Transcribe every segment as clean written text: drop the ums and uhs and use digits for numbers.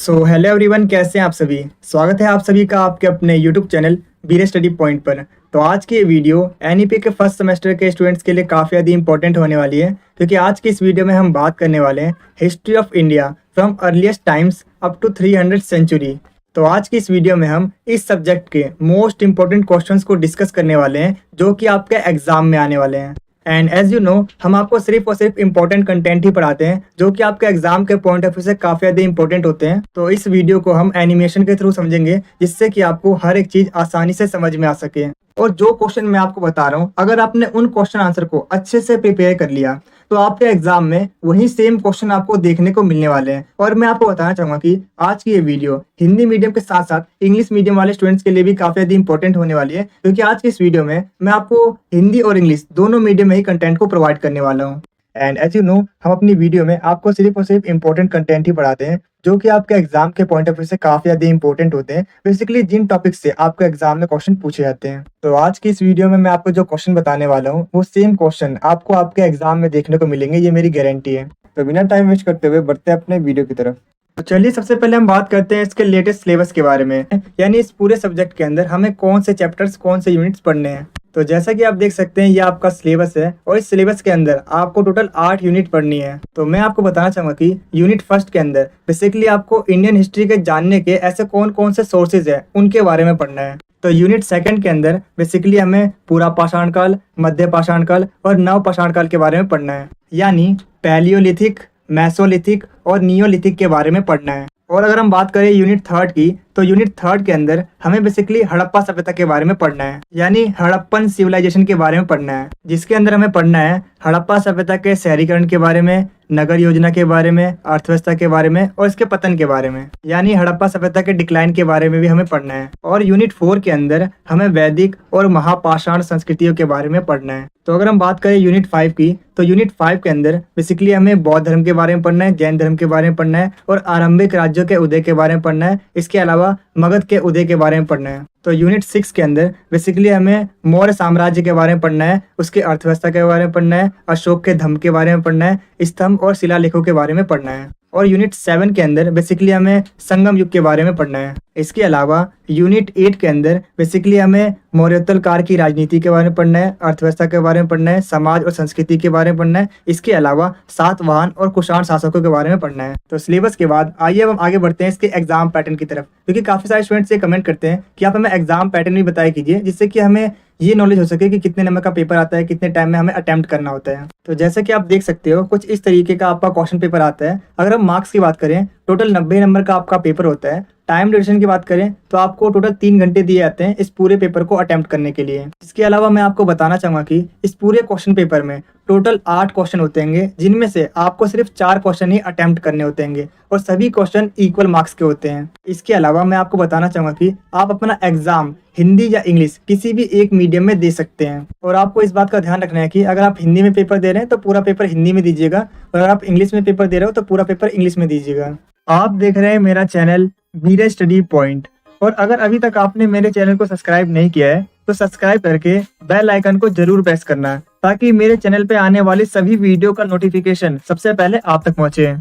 Hello everyone, कैसे हैं आप सभी। स्वागत है आप सभी का आपके अपने यूट्यूब चैनल बीरे स्टडी पॉइंट पर। तो आज की ये वीडियो एनईपी के फर्स्ट सेमेस्टर के स्टूडेंट्स के लिए काफ़ी ज़्यादा इंपॉर्टेंट होने वाली है, क्योंकि आज की इस वीडियो में हम बात करने वाले हैं history of India from earliest times up to 300 century. तो आज की इस वीडियो में हम इस सब्जेक्ट के मोस्ट इंपॉर्टेंट क्वेश्चंस को डिस्कस करने वाले हैं जो कि आपके एग्जाम में आने वाले हैं। एंड एज यू नो, हम आपको सिर्फ और सिर्फ इंपॉर्टेंट कंटेंट ही पढ़ाते हैं जो कि आपके एग्जाम के पॉइंट ऑफ व्यू से काफ़ी ज़्यादा इंपॉर्टेंट होते हैं। तो इस वीडियो को हम एनिमेशन के थ्रू समझेंगे, जिससे कि आपको हर एक चीज़ आसानी से समझ में आ सके। और जो क्वेश्चन मैं आपको बता रहा हूँ, अगर आपने उन क्वेश्चन आंसर को अच्छे से प्रिपेयर कर लिया तो आपके एग्जाम में वही सेम क्वेश्चन आपको देखने को मिलने वाले हैं। और मैं आपको बताना चाहूँगा कि आज की ये वीडियो हिंदी मीडियम के साथ साथ इंग्लिश मीडियम वाले स्टूडेंट्स के लिए भी काफ़ी ज़्यादा इंपॉर्टेंट होने वाली है, क्योंकि आज की इस वीडियो में मैं आपको हिंदी और इंग्लिश दोनों मीडियम में ही कंटेंट को प्रोवाइड करने वाला हूँ। एंड एज यू नो, हम अपनी वीडियो में आपको सिर्फ और सिर्फ इंपॉर्टेंट कंटेंट ही पढ़ाते हैं जो कि आपके एग्जाम के पॉइंट ऑफ व्यू से काफ़ी ज़्यादा इंपॉर्टेंट होते हैं, बेसिकली जिन टॉपिक से आपके एग्जाम में क्वेश्चन पूछे जाते हैं। तो आज की इस वीडियो में मैं आपको जो क्वेश्चन बताने वाला हूँ वो सेम क्वेश्चन आपको आपके एग्जाम में देखने को मिलेंगे, ये मेरी गारंटी है। तो बिना टाइम वेस्ट करते हुए बढ़ते हैं अपने वीडियो की तरफ। तो चलिए सबसे पहले हम बात करते हैं इसके लेटेस्ट सिलेबस के बारे में, यानी इस पूरे सब्जेक्ट के अंदर हमें कौन से चैप्टर्स कौन से यूनिट्स पढ़ने हैं। तो जैसा कि आप देख सकते हैं, ये आपका सिलेबस है और इस सिलेबस के अंदर आपको टोटल 8 यूनिट पढ़नी है। तो मैं आपको बताना चाहूँगा कि यूनिट फर्स्ट के अंदर बेसिकली आपको इंडियन हिस्ट्री के जानने के ऐसे कौन कौन से सोर्सेज है उनके बारे में पढ़ना है। तो यूनिट सेकंड के अंदर बेसिकली हमें पूरा पाषाण काल, मध्य पाषाण काल और नव पाषाण काल के बारे में पढ़ना है, यानी पैलियोलिथिक, मेसोलिथिक और नियोलिथिक के बारे में पढ़ना है। और अगर हम बात करें यूनिट थर्ड की, तो यूनिट थर्ड के अंदर हमें बेसिकली हड़प्पा सभ्यता के बारे में पढ़ना है, यानी हड़प्पन सिविलाइजेशन के बारे में पढ़ना है, जिसके अंदर हमें पढ़ना है हड़प्पा सभ्यता के शहरीकरण के बारे में, नगर योजना के बारे में, अर्थव्यवस्था के बारे में और इसके पतन के बारे में, यानी हड़प्पा सभ्यता के डिक्लाइन के बारे में भी हमें पढ़ना है। और यूनिट 4 के अंदर हमें वैदिक और महापाषाण संस्कृतियों के बारे में पढ़ना है। तो अगर हम बात करें यूनिट 5 की, तो यूनिट 5 के अंदर बेसिकली हमें बौद्ध धर्म के बारे में पढ़ना है, जैन धर्म के बारे में पढ़ना है और आरंभिक राज्यों के उदय के बारे में पढ़ना है। इसके अलावा मगध के उदय के बारे में पढ़ना है। तो यूनिट 6 के अंदर बेसिकली हमें मौर्य साम्राज्य के बारे में पढ़ना है, उसके अर्थव्यवस्था के बारे में पढ़ना है, अशोक के धम्म के बारे में पढ़ना है, स्तंभ और शिलालेखों के बारे में पढ़ना है। और यूनिट 7 के अंदर बेसिकली हमें संगम युग के बारे में पढ़ना है। इसके अलावा यूनिट 8 के अंदर बेसिकली हमें मौर्योत्तर काल की राजनीति के बारे में पढ़ना है, अर्थव्यवस्था के बारे में पढ़ना है, समाज और संस्कृति के बारे में पढ़ना है। इसके अलावा सातवाहन और कुषाण शासकों के बारे में पढ़ना है। तो सिलेबस के बाद आइए अब हम आगे बढ़ते हैं इसके एग्जाम पैटर्न की तरफ, क्योंकि काफ़ी सारे स्टूडेंट्स ये कमेंट करते हैं कि आप हमें एग्जाम पैटर्न भी बताया कीजिए, जिससे कि हमें ये नॉलेज हो सके कि कितने नंबर का पेपर आता है, कितने टाइम में हमें अटेम्प्ट करना होता है। तो जैसे कि आप देख सकते हो, कुछ इस तरीके का आपका क्वेश्चन पेपर आता है। अगर हम मार्क्स की बात करें, टोटल 90 नंबर का आपका पेपर होता है। टाइम ड्यूरेशन की बात करें तो आपको टोटल 3 घंटे दिए जाते हैं इस पूरे पेपर को अटेम्प्ट करने के लिए। इसके अलावा मैं आपको बताना चाहूँगा कि इस पूरे क्वेश्चन पेपर में टोटल 8 क्वेश्चन होते हैं, जिनमें से आपको सिर्फ 4 क्वेश्चन ही अटेम्प्ट करने होते हैं और सभी क्वेश्चन इक्वल मार्क्स के होते हैं। इसके अलावा मैं आपको बताना चाहूँगा कि आप अपना एग्जाम हिंदी या इंग्लिश किसी भी एक मीडियम में दे सकते हैं। और आपको इस बात का ध्यान रखना है कि अगर आप हिंदी में पेपर दे रहे हैं तो पूरा पेपर हिंदी में दीजिएगा, और अगर आप इंग्लिश में पेपर दे रहे हो तो पूरा पेपर इंग्लिश में दीजिएगा। आप देख रहे हैं मेरा चैनल बीरे स्टडी पॉइंट, और अगर अभी तक आपने मेरे चैनल को सब्सक्राइब नहीं किया है तो सब्सक्राइब करके बेल आइकन को जरूर प्रेस करना, ताकि मेरे चैनल पे आने वाली सभी वीडियो का नोटिफिकेशन सबसे पहले आप तक पहुंचे।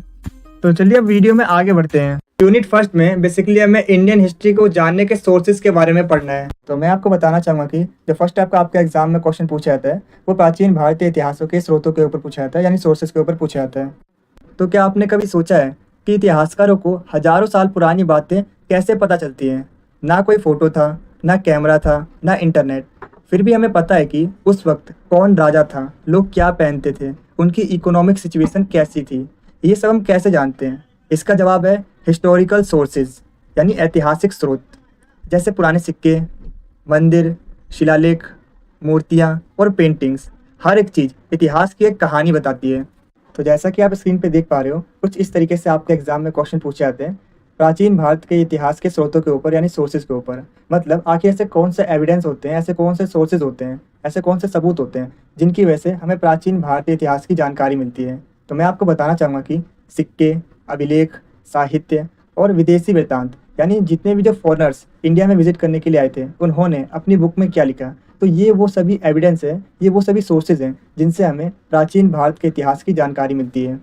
तो चलिए अब वीडियो में आगे बढ़ते हैं। यूनिट फर्स्ट में बेसिकली हमें इंडियन हिस्ट्री को जानने के सोर्सेज के बारे में पढ़ना है। तो मैं आपको बताना चाहूँगा कि जो फर्स्ट आपके एग्जाम में क्वेश्चन पूछा जाता है वो प्राचीन भारतीय इतिहासों के स्रोतों के ऊपर पूछा जाता है, यानी सोर्सेज के ऊपर पूछा जाता है। तो क्या आपने कभी सोचा है कि इतिहासकारों को हजारों साल पुरानी बातें कैसे पता चलती हैं? ना कोई फोटो था, ना कैमरा था, ना इंटरनेट, फिर भी हमें पता है कि उस वक्त कौन राजा था, लोग क्या पहनते थे, उनकी इकोनॉमिक सिचुएशन कैसी थी। ये सब हम कैसे जानते हैं? इसका जवाब है हिस्टोरिकल सोर्सेज, यानी ऐतिहासिक स्रोत, जैसे पुराने सिक्के, मंदिर, शिलालेख, मूर्तियाँ और पेंटिंग्स। हर एक चीज़ इतिहास की एक कहानी बताती है। तो जैसा कि आप स्क्रीन पे देख पा रहे हो, कुछ इस तरीके से आपके एग्जाम में क्वेश्चन पूछे जाते हैं प्राचीन भारत के इतिहास के स्रोतों के ऊपर, यानी सोर्सेज के ऊपर। मतलब आखिर ऐसे कौन से एविडेंस होते हैं, ऐसे कौन से सोर्सेज होते हैं, ऐसे कौन से सबूत होते हैं जिनकी वजह से हमें प्राचीन भारतीय इतिहास की जानकारी मिलती है। तो मैं आपको बताना चाहूँगा कि सिक्के, अभिलेख, साहित्य और विदेशी वृत्तांत, यानी जितने भी जो फॉरेनर्स इंडिया में विजिट करने के लिए आए थे उन्होंने अपनी बुक में क्या लिखा, तो ये वो सभी एविडेंस है, ये वो सभी सोर्सेज हैं जिनसे हमें प्राचीन भारत के इतिहास की जानकारी मिलती है।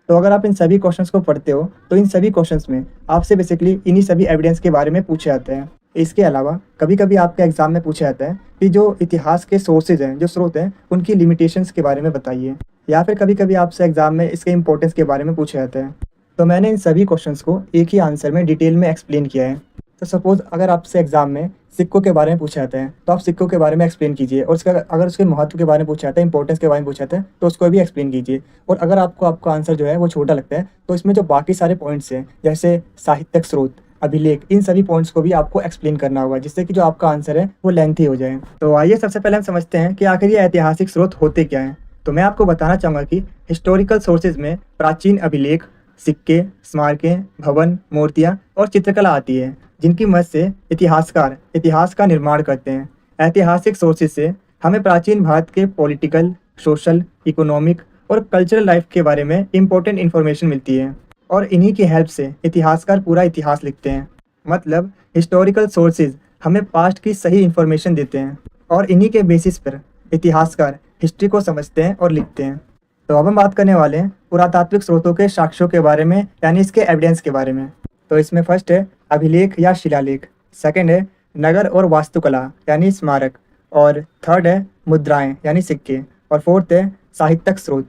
तो अगर आप इन सभी क्वेश्चंस को पढ़ते हो तो इन सभी क्वेश्चंस में आपसे बेसिकली इन्हीं सभी एविडेंस के बारे में पूछे जाते हैं। इसके अलावा कभी कभी आपके एग्जाम में पूछा जाता है कि जो इतिहास के सोर्सेज हैं, जो स्रोत हैं, उनकी लिमिटेशंस के बारे में बताइए, या फिर कभी कभी आपसे एग्जाम में इसके इंपॉर्टेंस के बारे में पूछा जाता है। तो मैंने इन सभी क्वेश्चंस को एक ही आंसर में डिटेल में एक्सप्लेन किया है। तो सपोज़ अगर आपसे एग्जाम में सिक्कों के बारे में पूछा जाता है तो आप सिक्कों के बारे में एक्सप्लेन कीजिए, और उसका अगर उसके महत्व के बारे में पूछा जाता है, इंपॉर्टेंस के बारे में पूछा जाता है, तो उसको भी एक्सप्लेन कीजिए। और अगर आपको आपका आंसर जो है वो छोटा लगता है तो इसमें जो बाकी सारे पॉइंट्स हैं, जैसे साहित्यिक स्रोत, अभिलेख, इन सभी पॉइंट्स को भी आपको एक्सप्लेन करना होगा, जिससे कि जो आपका आंसर है वो लेंथी हो जाए। तो आइए सबसे पहले हम समझते हैं कि आखिर ये ऐतिहासिक स्रोत होते क्या हैं। तो मैं आपको बताना चाहूँगा कि हिस्टोरिकल सोर्सेज में प्राचीन अभिलेख, सिक्के, स्मारकें, भवन, मूर्तियाँ और चित्रकला आती है, जिनकी मदद से इतिहासकार इतिहास का निर्माण करते हैं। ऐतिहासिक सोर्सेज से हमें प्राचीन भारत के पॉलिटिकल, सोशल, इकोनॉमिक और कल्चरल लाइफ के बारे में इम्पोर्टेंट इन्फॉर्मेशन मिलती है, और इन्हीं की हेल्प से इतिहासकार पूरा इतिहास लिखते हैं। मतलब हिस्टोरिकल सोर्सेज हमें पास्ट की सही इन्फॉर्मेशन देते हैं, और इन्हीं के बेसिस पर इतिहासकार हिस्ट्री को समझते हैं और लिखते हैं। तो अब हम बात करने वाले हैं पुरातात्विक स्रोतों के साक्ष्यों के बारे में, यानी इसके एविडेंस के बारे में। तो इसमें फर्स्ट है अभिलेख या शिलालेख, सेकंड है नगर और वास्तुकला यानी स्मारक, और थर्ड है मुद्राएं यानी सिक्के, और फोर्थ है साहित्यिक स्रोत,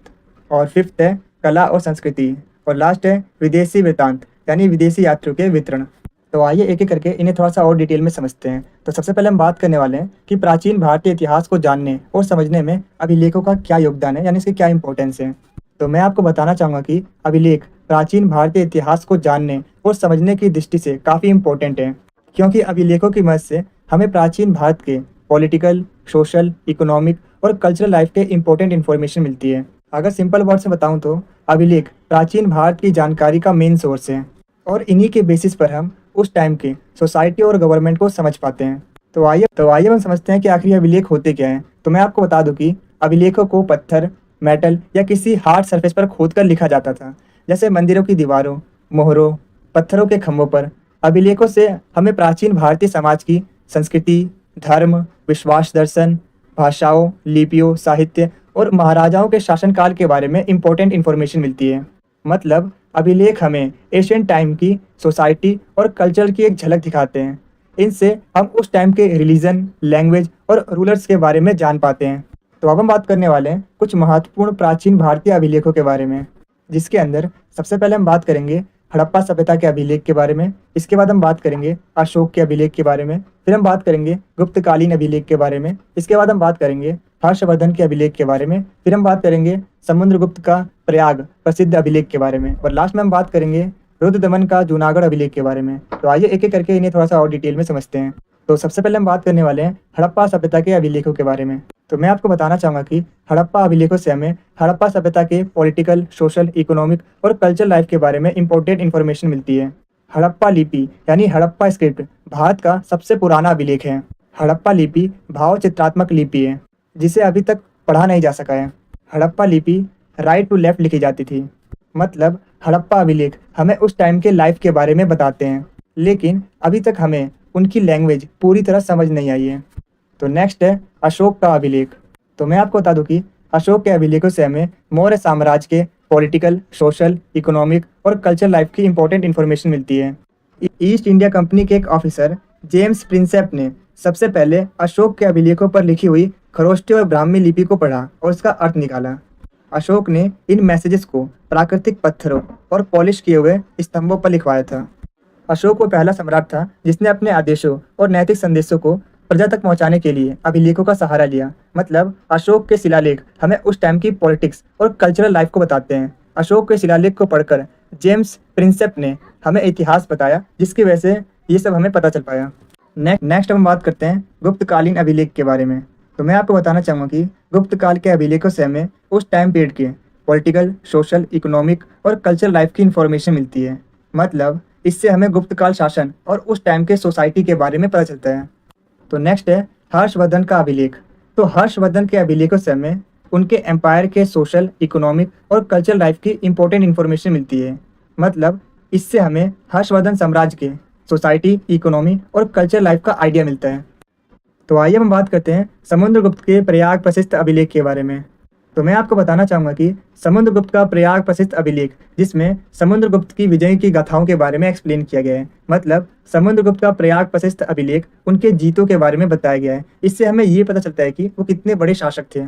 और फिफ्थ है कला और संस्कृति, और लास्ट है विदेशी वृत्तांत यानी विदेशी यात्रियों के वितरण। तो आइए एक एक करके इन्हें थोड़ा सा और डिटेल में समझते हैं। तो सबसे पहले हम बात करने वाले हैं कि प्राचीन भारतीय इतिहास को जानने और समझने में अभिलेखों का क्या योगदान है, यानी इसके क्या इंपॉर्टेंस है। तो मैं आपको बताना चाहूँगा कि अभिलेख प्राचीन भारतीय इतिहास को जानने और समझने की दृष्टि से काफ़ी इंपॉर्टेंट है, क्योंकि अभिलेखों की मदद से हमें प्राचीन भारत के पॉलिटिकल, सोशल, इकोनॉमिक और कल्चरल लाइफ के इंपॉर्टेंट इन्फॉर्मेशन मिलती है। अगर सिंपल वर्ड से बताऊँ तो अभिलेख प्राचीन भारत की जानकारी का मेन सोर्स है, और इन्हीं के बेसिस पर हम उस टाइम के सोसाइटी और गवर्नमेंट को समझ पाते हैं। तो आइए हम समझते हैं कि आखिर अभिलेख होते क्या हैं। तो मैं आपको बता दूं कि अभिलेखों को पत्थर, मेटल या किसी हार्ड सरफेस पर खोदकर लिखा जाता था, जैसे मंदिरों की दीवारों, मोहरों, पत्थरों के खंभों पर। अभिलेखों से हमें प्राचीन भारतीय समाज की संस्कृति, धर्म, विश्वास, दर्शन, भाषाओं, लिपियों, साहित्य और महाराजाओं के शासनकाल के बारे में इम्पोर्टेंट इन्फॉर्मेशन मिलती है। मतलब अभिलेख हमें एशियन टाइम की सोसाइटी और कल्चर की एक झलक दिखाते हैं। इनसे हम उस टाइम के रिलीजन, लैंग्वेज और रूलर्स के बारे में जान पाते हैं। तो अब हम बात करने वाले हैं कुछ महत्वपूर्ण प्राचीन भारतीय अभिलेखों के बारे में, जिसके अंदर सबसे पहले हम बात करेंगे हड़प्पा सभ्यता के अभिलेख के बारे में। इसके बाद हम बात करेंगे अशोक के अभिलेख के बारे में। फिर हम बात करेंगे गुप्तकालीन अभिलेख के बारे में। इसके बाद हम बात करेंगे हर्षवर्धन के अभिलेख के बारे में। फिर हम बात करेंगे समुद्रगुप्त का प्रयाग प्रसिद्ध अभिलेख के बारे में, और लास्ट में हम बात करेंगे रुद्रदमन का जूनागढ़ अभिलेख के बारे में। तो आइए एक एक करके इन्हें थोड़ा सा और डिटेल में समझते हैं। तो सबसे पहले हम बात करने वाले हैं हड़प्पा सभ्यता के अभिलेखों के बारे में। तो मैं आपको बताना चाहूँगा कि हड़प्पा अभिलेखों से हमें हड़प्पा सभ्यता के पॉलिटिकल, सोशल, इकोनॉमिक और कल्चरल लाइफ के बारे में इंपॉर्टेंट इन्फॉर्मेशन मिलती है। हड़प्पा लिपि यानी हड़प्पा स्क्रिप्ट भारत का सबसे पुराना अभिलेख है। हड़प्पा लिपि भाव चित्रात्मक लिपि है, जिसे अभी तक पढ़ा नहीं जा सका है। हड़प्पा लिपि राइट टू लेफ्ट लिखी जाती थी। मतलब हड़प्पा अभिलेख हमें उस टाइम के लाइफ के बारे में बताते हैं, लेकिन अभी तक हमें उनकी लैंग्वेज पूरी तरह समझ नहीं आई है। तो नेक्स्ट है अशोक का अभिलेख। तो मैं आपको बता दूं कि अशोक के अभिलेखों से हमें मौर्य साम्राज्य के पॉलिटिकल, सोशल, इकोनॉमिक और कल्चरल लाइफ की इंपॉर्टेंट इन्फॉर्मेशन मिलती है। ईस्ट इंडिया कंपनी के एक ऑफिसर जेम्स प्रिंसेप ने सबसे पहले अशोक के अभिलेखों पर लिखी हुई खरोष्टी और ब्राह्मी लिपि को पढ़ा और उसका अर्थ निकाला। अशोक ने इन मैसेजेस को प्राकृतिक पत्थरों और पॉलिश किए हुए स्तंभों पर लिखवाया था। अशोक वो पहला सम्राट था जिसने अपने आदेशों और नैतिक संदेशों को प्रजा तक पहुंचाने के लिए अभिलेखों का सहारा लिया। मतलब अशोक के शिलालेख हमें उस टाइम की पॉलिटिक्स और कल्चरल लाइफ को बताते हैं। अशोक के शिलालेख को पढ़कर जेम्स प्रिंसेप ने हमें इतिहास बताया, जिसकी वजह से ये सब हमें पता चल पाया। नेक्स्ट हम बात करते हैं गुप्तकालीन अभिलेख के बारे में। तो मैं आपको बताना चाहूँगा कि गुप्त काल के अभिलेखों से हमें उस टाइम पीरियड के पॉलिटिकल, सोशल, इकोनॉमिक और कल्चरल लाइफ की इन्फॉर्मेशन मिलती है। मतलब इससे हमें गुप्त काल शासन और उस टाइम के सोसाइटी के बारे में पता चलता है। तो नेक्स्ट है हर्षवर्धन का अभिलेख। तो हर्षवर्धन के अभिलेखों से हमें उनके एम्पायर के सोशल, इकोनॉमिक और कल्चरल लाइफ की इंपॉर्टेंट इन्फॉर्मेशन मिलती है। मतलब इससे हमें हर्षवर्धन साम्राज्य के सोसाइटी, इकोनॉमी और कल्चरल लाइफ का आइडिया मिलता है। तो आइए हम बात करते हैं समुद्रगुप्त के प्रयाग प्रसिद्ध अभिलेख के बारे में। तो मैं आपको बताना चाहूँगा कि समुद्रगुप्त का प्रयाग प्रसिद्ध अभिलेख, जिसमें समुद्रगुप्त की विजय की गाथाओं के बारे में एक्सप्लेन किया गया है। मतलब समुद्रगुप्त का प्रयाग प्रसिद्ध अभिलेख उनके जीतों के बारे में बताया गया है। इससे हमें ये पता चलता है कि वो कितने बड़े शासक थे।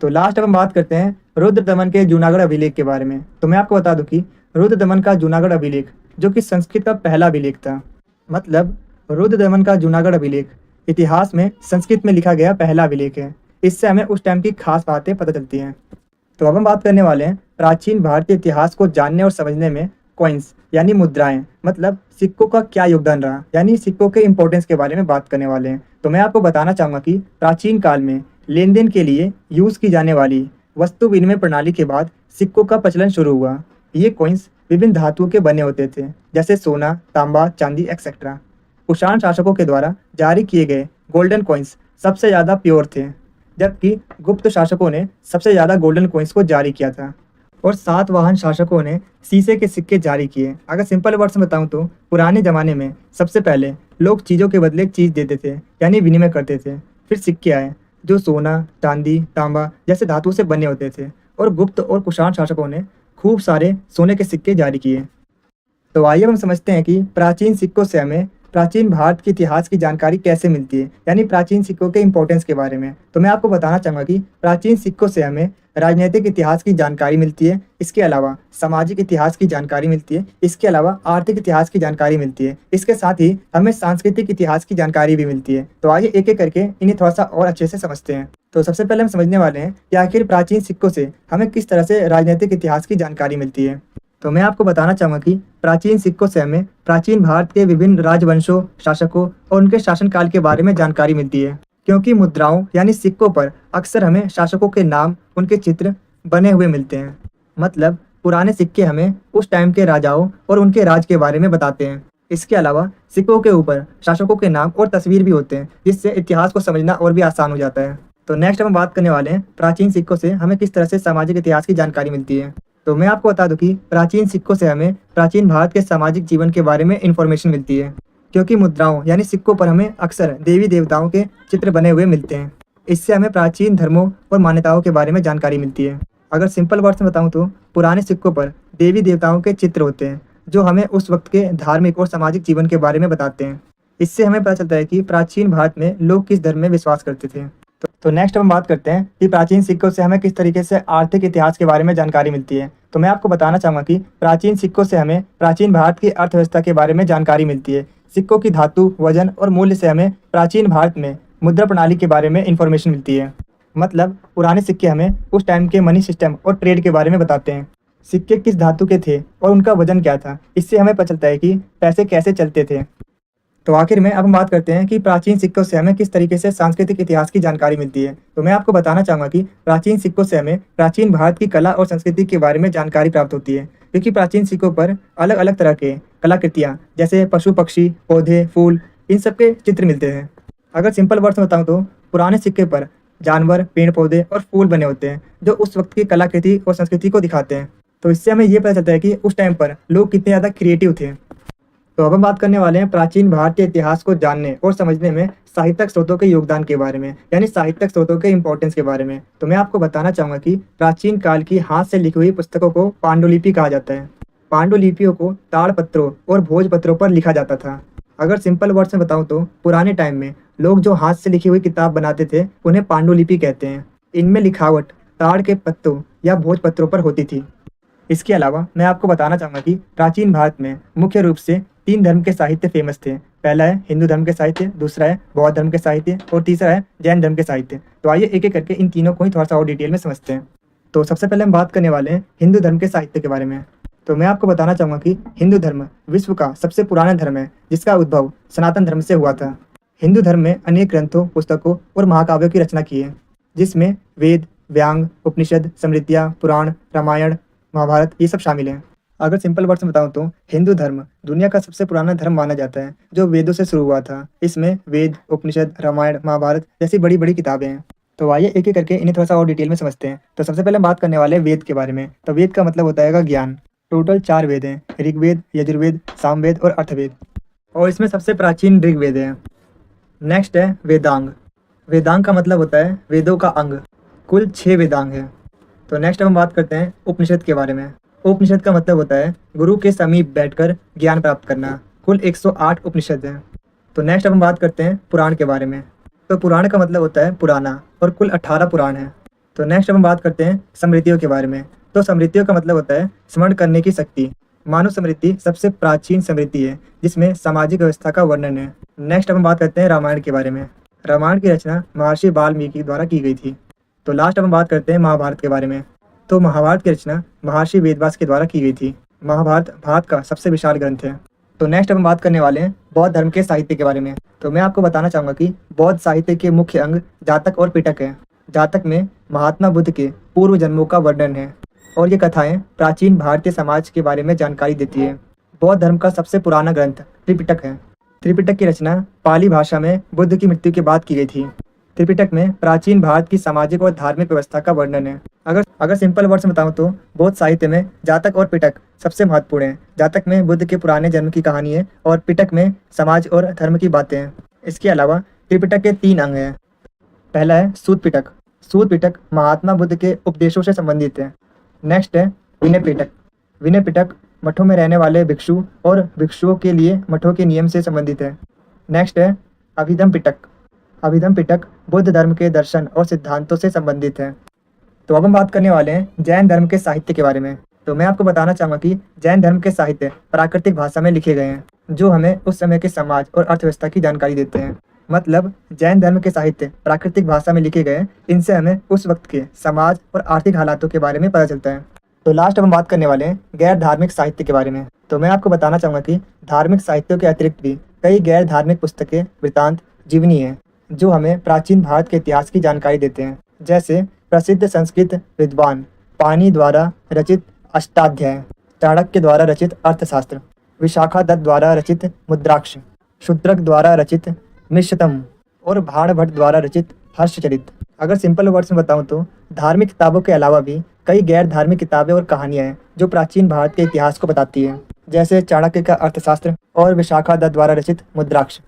तो लास्ट अब हम बात करते हैं रुद्रदमन के जूनागढ़ अभिलेख के बारे में। तो मैं आपको बता दूं कि रुद्रदमन का जूनागढ़ अभिलेख, जो कि संस्कृत का पहला अभिलेख था, मतलब रुद्रदमन का जूनागढ़ अभिलेख इतिहास में संस्कृत में लिखा गया पहला अभिलेख है। इससे हमें उस टाइम की खास बातें पता चलती हैं। तो अब हम बात करने वाले हैं प्राचीन भारतीय इतिहास को जानने और समझने में कॉइन्स यानी मुद्राएं, मतलब सिक्कों का क्या योगदान रहा, यानी सिक्कों के इंपॉर्टेंस के बारे में बात करने वाले हैं। तो मैं आपको बताना चाहूँगा कि प्राचीन काल में लेन देन के लिए यूज़ की जाने वाली वस्तु विनिमय प्रणाली के बाद सिक्कों का प्रचलन शुरू हुआ। ये कॉइन्स विभिन्न धातुओं के बने होते थे, जैसे सोना, तांबा, चांदी एक्सेट्रा। कुषाण शासकों के द्वारा जारी किए गए गोल्डन कॉइन्स सबसे ज़्यादा प्योर थे, जबकि गुप्त शासकों ने सबसे ज़्यादा गोल्डन कॉइन्स को जारी किया था, और सातवाहन शासकों ने शीशे के सिक्के जारी किए। अगर सिंपल वर्ड्स में बताऊं तो पुराने ज़माने में सबसे पहले लोग चीज़ों के बदले चीज़ देते थे, यानी विनिमय करते थे। फिर सिक्के आए जो सोना, चांदी, तांबा जैसे धातुओं से बने होते थे, और गुप्त और कुषाण शासकों ने खूब सारे सोने के सिक्के जारी किए। तो आइए हम समझते हैं कि प्राचीन सिक्कों से हमें प्राचीन भारत के इतिहास की जानकारी कैसे मिलती है, यानी प्राचीन सिक्कों के इंपॉर्टेंस के बारे में। तो मैं आपको बताना चाहूँगा कि प्राचीन सिक्कों से हमें राजनीतिक इतिहास की जानकारी मिलती है, इसके अलावा सामाजिक इतिहास की जानकारी मिलती है, इसके अलावा आर्थिक इतिहास की जानकारी मिलती है, इसके साथ ही हमें सांस्कृतिक इतिहास की जानकारी भी मिलती है। तो आइए एक एक करके इन्हें थोड़ा सा और अच्छे से समझते हैं। तो सबसे पहले हम समझने वाले हैं कि आखिर प्राचीन सिक्कों से हमें किस तरह से राजनीतिक इतिहास की जानकारी मिलती है। तो मैं आपको बताना चाहूँगा कि प्राचीन सिक्कों से हमें प्राचीन भारत के विभिन्न राजवंशों, शासकों और उनके शासनकाल के बारे में जानकारी मिलती है, क्योंकि मुद्राओं यानी सिक्कों पर अक्सर हमें शासकों के नाम, उनके चित्र बने हुए मिलते हैं। मतलब पुराने सिक्के हमें उस टाइम के राजाओं और उनके राज के बारे में बताते हैं। इसके अलावा सिक्कों के ऊपर शासकों के नाम और तस्वीर भी होते हैं, जिससे इतिहास को समझना और भी आसान हो जाता है। तो नेक्स्ट हम बात करने वाले हैं प्राचीन सिक्कों से हमें किस तरह से सामाजिक इतिहास की जानकारी मिलती है। तो मैं आपको बता दूं कि प्राचीन सिक्कों से हमें प्राचीन भारत के सामाजिक जीवन के बारे में इंफॉर्मेशन मिलती है, क्योंकि मुद्राओं यानी सिक्कों पर हमें अक्सर देवी देवताओं के चित्र बने हुए मिलते हैं। इससे हमें प्राचीन धर्मों और मान्यताओं के बारे में जानकारी मिलती है। अगर सिंपल वर्ड्स में बताऊं तो पुराने सिक्कों पर देवी देवताओं के चित्र होते हैं, जो हमें उस वक्त के धार्मिक और सामाजिक जीवन के बारे में बताते हैं। इससे हमें पता चलता है कि प्राचीन भारत में लोग किस धर्म में विश्वास करते थे। तो नेक्स्ट हम बात करते हैं कि प्राचीन सिक्कों से हमें किस तरीके से आर्थिक इतिहास के बारे में जानकारी मिलती है। तो मैं आपको बताना चाहूँगा कि प्राचीन सिक्कों से हमें प्राचीन भारत की अर्थव्यवस्था के बारे में जानकारी मिलती है। सिक्कों की धातु, वजन और मूल्य से हमें प्राचीन भारत में मुद्रा प्रणाली के बारे में इंफॉर्मेशन मिलती है। मतलब पुराने सिक्के हमें उस टाइम के मनी सिस्टम और ट्रेड के बारे में बताते हैं। सिक्के किस धातु के थे और उनका वजन क्या था, इससे हमें पता चलता है कि पैसे कैसे चलते थे। तो आखिर में अब हम बात करते हैं कि प्राचीन सिक्कों से हमें किस तरीके से सांस्कृतिक इतिहास की जानकारी मिलती है। तो मैं आपको बताना चाहूँगा कि प्राचीन सिक्कों से हमें प्राचीन भारत की कला और संस्कृति के बारे में जानकारी प्राप्त होती है, क्योंकि प्राचीन सिक्कों पर अलग अलग तरह के कलाकृतियाँ जैसे पशु, पक्षी, पौधे, फूल, इन सब के चित्र मिलते हैं। अगर सिंपल वर्ड्स में बताऊँ तो पुराने सिक्के पर जानवर, पेड़ पौधे और फूल बने होते हैं, जो उस वक्त की कलाकृति और संस्कृति को दिखाते हैं। तो इससे हमें ये पता चलता है कि उस टाइम पर लोग कितने ज़्यादा क्रिएटिव थे। तो अब हम बात करने वाले हैं प्राचीन भारतीय इतिहास को जानने और समझने में साहित्यिक स्रोतों के योगदान के बारे में, यानी साहित्यिक स्रोतों के इंपॉर्टेंस के बारे में। तो मैं आपको बताना चाहूँगा कि प्राचीन काल की हाथ से लिखी हुई पुस्तकों को पांडुलिपि कहा जाता है। पांडुलिपियों को ताड़पत्रों और भोजपत्रों पर लिखा जाता था। अगर सिंपल वर्ड्स में बताऊँ तो पुराने टाइम में लोग जो हाथ से लिखी हुई किताब बनाते थे उन्हें पांडुलिपि कहते हैं। इनमें लिखावट ताड़ के पत्तों या भोजपत्रों पर होती थी। इसके अलावा मैं आपको बताना चाहूँगा कि प्राचीन भारत में मुख्य रूप से 3 धर्म के साहित्य फेमस थे। पहला है हिंदू धर्म के साहित्य, दूसरा है बौद्ध धर्म के साहित्य और तीसरा है जैन धर्म के साहित्य। तो आइए एक एक करके इन तीनों को ही थोड़ा सा और डिटेल में समझते हैं। तो सबसे पहले हम बात करने वाले हैं हिंदू धर्म के साहित्य के बारे में। तो मैं आपको बताना चाहूँगा कि हिंदू धर्म विश्व का सबसे पुराना धर्म है, जिसका उद्भव सनातन धर्म से हुआ था। हिंदू धर्म में अनेक ग्रंथों, पुस्तकों और महाकाव्यों की रचना की है, जिसमें वेद, व्यांग, उपनिषद, स्मृतियाँ, पुराण, रामायण, महाभारत ये सब शामिल हैं। अगर सिंपल वर्ड्स में बताऊँ तो हिंदू धर्म दुनिया का सबसे पुराना धर्म माना जाता है, जो वेदों से शुरू हुआ था। इसमें वेद, उपनिषद, रामायण, महाभारत जैसी बड़ी बड़ी किताबें हैं। तो आइए एक एक करके इन्हें थोड़ा सा और डिटेल में समझते हैं। तो सबसे पहले हम बात करने वाले हैं वेद के बारे में। तो वेद का मतलब होता है ज्ञान। टोटल 4 वेद हैं, ऋग्वेद, यजुर्वेद, सामवेद और अर्थवेद, और इसमें सबसे प्राचीन ऋग्वेद है। नेक्स्ट है वेदांग। वेदांग का मतलब होता है वेदों का अंग। कुल 6 वेदांग हैं। तो नेक्स्ट हम बात करते हैं उपनिषद के बारे में। उपनिषद का मतलब होता है गुरु के समीप बैठकर ज्ञान प्राप्त करना। कुल 108 उपनिषद हैं। तो नेक्स्ट हम बात करते हैं पुराण के बारे में। तो पुराण का मतलब होता है पुराना, और कुल 18 पुराण हैं। तो नेक्स्ट हम बात करते हैं स्मृतियों के बारे में। तो स्मृतियों का मतलब होता है स्मरण करने की शक्ति। मानव स्मृति सबसे प्राचीन स्मृति है जिसमें सामाजिक व्यवस्था का वर्णन है। नेक्स्ट हम बात करते हैं रामायण के बारे में। रामायण की रचना महर्षि वाल्मीकि द्वारा की गई थी। तो लास्ट हम बात करते हैं महाभारत के बारे में। तो महाभारत की रचना महर्षि वेदव्यास के द्वारा की गई थी। महाभारत भारत का सबसे विशाल ग्रंथ है। तो नेक्स्ट हम बात करने वाले हैं बौद्ध धर्म के साहित्य के बारे में। तो मैं आपको बताना चाहूँगा कि बौद्ध साहित्य के मुख्य अंग जातक और पिटक है। जातक में महात्मा बुद्ध के पूर्व जन्मों का वर्णन है, और ये कथाएं प्राचीन भारतीय समाज के बारे में जानकारी देती है। बौद्ध धर्म का सबसे पुराना ग्रंथ त्रिपिटक है। त्रिपिटक की रचना पाली भाषा में बुद्ध की मृत्यु के बाद की गई थी। त्रिपिटक में प्राचीन भारत की सामाजिक और धार्मिक व्यवस्था का वर्णन है। अगर सिंपल वर्ड्स में बताऊं तो बौद्ध साहित्य में जातक और पिटक सबसे महत्वपूर्ण है। जातक में बुद्ध के पुराने जन्म की कहानी है, और पिटक में समाज और धर्म की बातें हैं। इसके अलावा त्रिपिटक के 3 अंग हैं। पहला है सूत पिटक। सूत पिटक महात्मा बुद्ध के उपदेशों से संबंधित है। नेक्स्ट है विनय पिटक। विनय पिटक मठों में रहने वाले भिक्षु और भिक्षुओं के लिए मठों के नियम से संबंधित है। नेक्स्ट है अभिधम पिटक। अभिधम पिटक बुद्ध धर्म के दर्शन और सिद्धांतों से संबंधित है। तो अब हम बात करने वाले हैं जैन धर्म के साहित्य के बारे में। तो मैं आपको बताना चाहूँगा कि जैन धर्म के साहित्य प्राकृतिक भाषा में लिखे गए हैं, जो हमें उस समय के समाज और अर्थव्यवस्था की जानकारी देते हैं। मतलब जैन धर्म के साहित्य प्राकृतिक भाषा में लिखे गए हैं। इनसे हमें उस वक्त के समाज और आर्थिक हालातों के बारे में पता चलता है। तो लास्ट हम बात करने वाले हैं गैर धार्मिक साहित्य के बारे में। तो मैं आपको बताना चाहूँगा कि धार्मिक साहित्यों के अतिरिक्त भी कई गैर धार्मिक पुस्तकें, वृत्तांत, जीवनी हैं, जो हमें प्राचीन भारत के इतिहास की जानकारी देते हैं। जैसे प्रसिद्ध संस्कृत विद्वान पाणिनि द्वारा रचित अष्टाध्याय, चाणक्य द्वारा रचित अर्थशास्त्र, विशाखा दत्त द्वारा रचित मुद्राक्ष, शूद्रक द्वारा रचित मिश्रतम और भाणभट्ट द्वारा रचित हर्षचरित। अगर सिंपल वर्ड्स में बताऊं तो धार्मिक किताबों के अलावा भी कई गैर धार्मिक किताबें और कहानियां हैं जो प्राचीन भारत के इतिहास को बताती हैं, जैसे चाणक्य का अर्थशास्त्र और विशाखा दत्त द्वारा रचित मुद्राक्ष।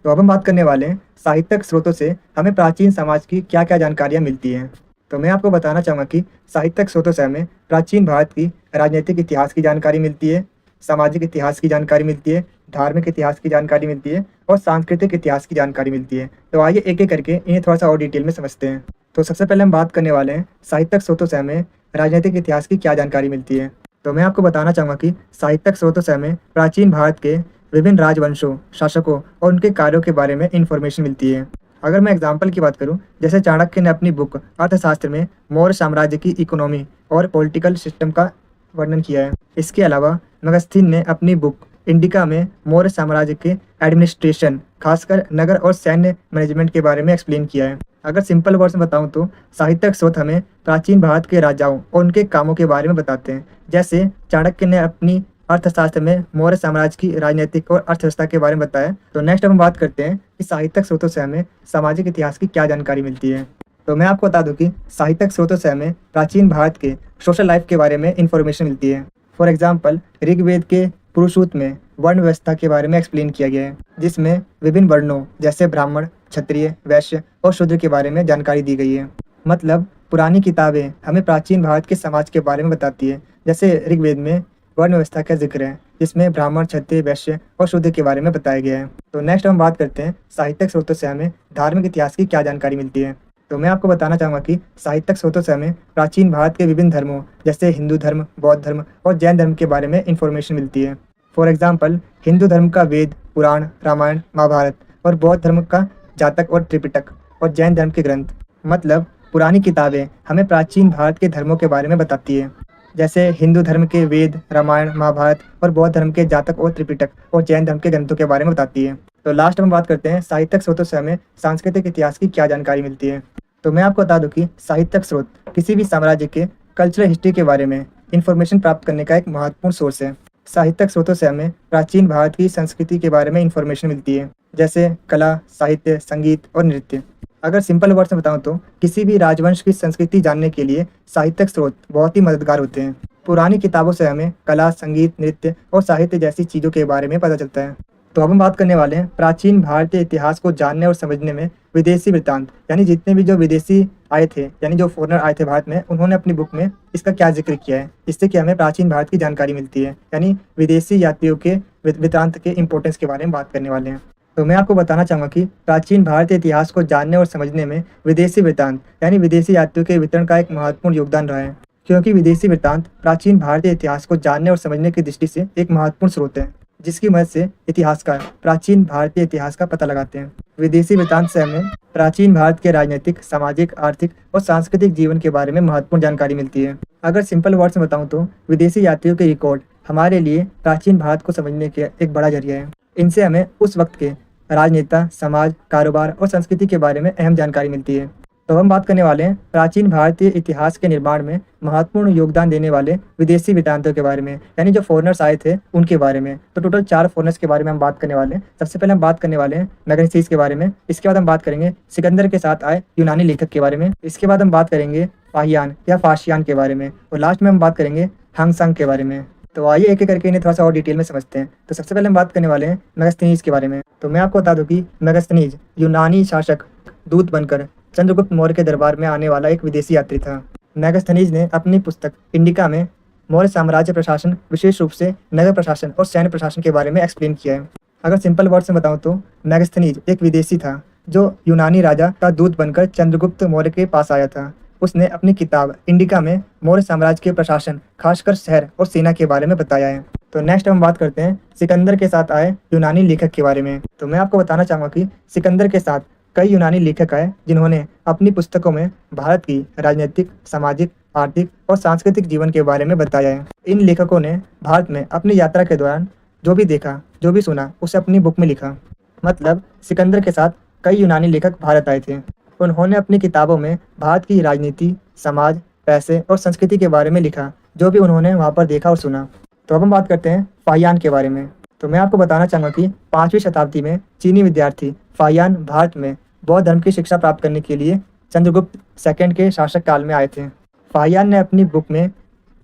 तो अब हम बात करने वाले हैं साहित्यिक स्रोतों से हमें प्राचीन समाज की क्या क्या जानकारियाँ मिलती हैं। तो मैं आपको बताना चाहूँगा कि साहित्यिक स्रोतों से हमें प्राचीन भारत की राजनीतिक इतिहास की जानकारी मिलती है, सामाजिक इतिहास की जानकारी मिलती है, धार्मिक इतिहास की जानकारी मिलती है और सांस्कृतिक इतिहास की जानकारी मिलती है। तो आइए एक एक करके इन्हें थोड़ा सा और डिटेल में समझते हैं। तो सबसे पहले हम बात करने वाले हैं साहित्यिक स्रोतों से हमें राजनीतिक इतिहास की क्या जानकारी मिलती है। तो मैं आपको बताना चाहूँगा कि साहित्यिक स्रोतों से हमें प्राचीन भारत के विभिन्न राजवंशों, शासकों और उनके कार्यों के बारे में इंफॉर्मेशन मिलती है। अगर मैं एग्जाम्पल की बात करूं, जैसे चाणक्य ने अपनी बुक अर्थशास्त्र में मौर्य साम्राज्य की इकोनॉमी और पॉलिटिकल सिस्टम का वर्णन किया है। इसके अलावा मेगस्थीन ने अपनी बुक इंडिका में मौर्य साम्राज्य के एडमिनिस्ट्रेशन, खासकर नगर और सैन्य मैनेजमेंट के बारे में एक्सप्लेन किया है। अगर सिंपल वर्ड्स में बताऊं तो साहित्यिक स्रोत हमें प्राचीन भारत के राजाओं और उनके कामों के बारे में बताते हैं। जैसे चाणक्य ने अपनी अर्थशास्त्र में मौर्य साम्राज्य की राजनीतिक और अर्थव्यवस्था के बारे में बताया। तो नेक्स्ट हम बात करते हैं कि साहित्यिक स्रोतों से हमें सामाजिक इतिहास की क्या जानकारी मिलती है। तो मैं आपको बता दूं कि साहित्यिक स्रोतों से हमें प्राचीन भारत के सोशल लाइफ के बारे में इंफॉर्मेशन मिलती है। फॉर एग्जाम्पल ऋग्वेद के पुरुषसूक्त में वर्ण व्यवस्था के बारे में एक्सप्लेन किया गया है, जिसमें विभिन्न वर्णों जैसे ब्राह्मण, क्षत्रिय, वैश्य और शूद्र के बारे में जानकारी दी गई है। मतलब पुरानी किताबें हमें प्राचीन भारत के समाज के बारे में बताती है। जैसे ऋग्वेद में वर्ण व्यवस्था का जिक्र है, जिसमें ब्राह्मण, क्षत्रिय, वैश्य और शूद्र के बारे में बताया गया है। तो नेक्स्ट हम बात करते हैं साहित्यिक स्रोतों से हमें धार्मिक इतिहास की क्या जानकारी मिलती है। तो मैं आपको बताना चाहूँगा कि साहित्यिक स्रोतों से हमें प्राचीन भारत के विभिन्न धर्मों जैसे हिंदू धर्म, बौद्ध धर्म और जैन धर्म के बारे में इंफॉर्मेशन मिलती है। फॉर एग्जाम्पल हिंदू धर्म का वेद, पुराण, रामायण, महाभारत और बौद्ध धर्म का जातक और त्रिपिटक और जैन धर्म के ग्रंथ। मतलब पुरानी किताबें हमें प्राचीन भारत के धर्मों के बारे में बताती है। जैसे हिंदू धर्म के वेद, रामायण, महाभारत और बौद्ध धर्म के जातक और त्रिपिटक और जैन धर्म के ग्रंथों के बारे में बताती है। तो लास्ट में बात करते हैं साहित्यिक स्रोतों से हमें सांस्कृतिक इतिहास की क्या जानकारी मिलती है। तो मैं आपको बता दूं कि साहित्यिक स्रोत किसी भी साम्राज्य के कल्चरल हिस्ट्री के बारे में इंफॉर्मेशन प्राप्त करने का एक महत्वपूर्ण सोर्स है। साहित्यिक स्रोतों से हमें प्राचीन भारत की संस्कृति के बारे में इंफॉर्मेशन मिलती है, जैसे कला, साहित्य, संगीत और नृत्य। अगर सिंपल वर्ड्स में बताऊं तो किसी भी राजवंश की संस्कृति जानने के लिए साहित्यिक स्रोत बहुत ही मददगार होते हैं। पुरानी किताबों से हमें कला, संगीत, नृत्य और साहित्य जैसी चीज़ों के बारे में पता चलता है। तो अब हम बात करने वाले हैं प्राचीन भारतीय इतिहास को जानने और समझने में विदेशी वृत्तांत, यानी जितने भी जो विदेशी आए थे, यानी जो फॉरेनर आए थे भारत में, उन्होंने अपनी बुक में इसका क्या जिक्र किया है, इससे कि हमें प्राचीन भारत की जानकारी मिलती है। यानी विदेशी यात्रियों के वृत्तांत के इंपॉर्टेंस के बारे में बात करने वाले हैं। तो मैं आपको बताना चाहूँगा कि प्राचीन भारतीय इतिहास को जानने और समझने में विदेशी वृत्तांत यानी विदेशी यात्रियों के वितरण का एक महत्वपूर्ण योगदान रहा है, क्योंकि विदेशी वृत्तांत प्राचीन भारतीय इतिहास को जानने और समझने की दृष्टि से एक महत्वपूर्ण स्रोत है, जिसकी मदद से इतिहासकार प्राचीन भारतीय इतिहास का पता लगाते हैं। विदेशी वृत्तांत से हमें प्राचीन भारत के राजनीतिक, सामाजिक, आर्थिक और सांस्कृतिक जीवन के बारे में महत्वपूर्ण जानकारी मिलती है। अगर सिंपल वर्ड्स में बताऊं तो विदेशी यात्रियों के रिकॉर्ड हमारे लिए प्राचीन भारत को समझने के एक बड़ा जरिया है। इनसे हमें उस वक्त के राजनेता, समाज, कारोबार और संस्कृति के बारे में अहम जानकारी मिलती है। तो हम बात करने वाले हैं प्राचीन भारतीय इतिहास के निर्माण में महत्वपूर्ण योगदान देने वाले विदेशी वृत्तांतों के बारे में, यानी जो फॉरेनर्स आए थे उनके बारे में। तो टोटल 4 फॉरेनर्स के बारे में हम बात करने वाले हैं। सबसे पहले हम बात करने वाले हैं मैग्नेसीज के बारे में। इसके बाद हम बात करेंगे सिकंदर के साथ आए यूनानी लेखक के बारे में। इसके बाद हम बात करेंगे फाहियान या फाशियान के बारे में, और लास्ट में हम बात करेंगे हांगसांग के बारे में। तो आइए एक एक करके इन्हें थोड़ा सा और डिटेल में समझते हैं। तो सबसे पहले हम बात करने वाले हैं मेगास्थनीज के बारे में। तो मैं आपको बता दूं कि मेगास्थनीज यूनानी शासक दूत बनकर चंद्रगुप्त मौर्य के दरबार में आने वाला एक विदेशी यात्री था। मेगास्थनीज ने अपनी पुस्तक इंडिका में मौर्य साम्राज्य प्रशासन, विशेष रूप से नगर प्रशासन और सैन्य प्रशासन के बारे में एक्सप्लेन किया है। अगर सिंपल वर्ड्स में बताऊं तो मेगास्थनीज एक विदेशी था जो यूनानी राजा का दूत बनकर चंद्रगुप्त मौर्य के पास आया था। उसने अपनी किताब इंडिका में मौर्य साम्राज्य के प्रशासन, खासकर शहर और सेना के बारे में बताया है। तो नेक्स्ट हम बात करते हैं सिकंदर के साथ आए यूनानी लेखक के बारे में। तो मैं आपको बताना चाहूँगा कि सिकंदर के साथ कई यूनानी लेखक आए जिन्होंने अपनी पुस्तकों में भारत की राजनीतिक, सामाजिक, आर्थिक और सांस्कृतिक जीवन के बारे में बताया है। इन लेखकों ने भारत में अपनी यात्रा के दौरान जो भी देखा, जो भी सुना, उसे अपनी बुक में लिखा। मतलब सिकंदर के साथ कई यूनानी लेखक भारत आए थे। उन्होंने अपनी किताबों में भारत की राजनीति, समाज, पैसे और संस्कृति के बारे में लिखा, जो भी उन्होंने वहाँ पर देखा और सुना। तो अब हम बात करते हैं फाहियान के बारे में। तो मैं आपको बताना चाहूँगा कि 5वीं शताब्दी में चीनी विद्यार्थी फाहियान भारत में बौद्ध धर्म की शिक्षा प्राप्त करने के लिए चंद्रगुप्त सेकंड के शासक काल में आए थे। फाहियान ने अपनी बुक में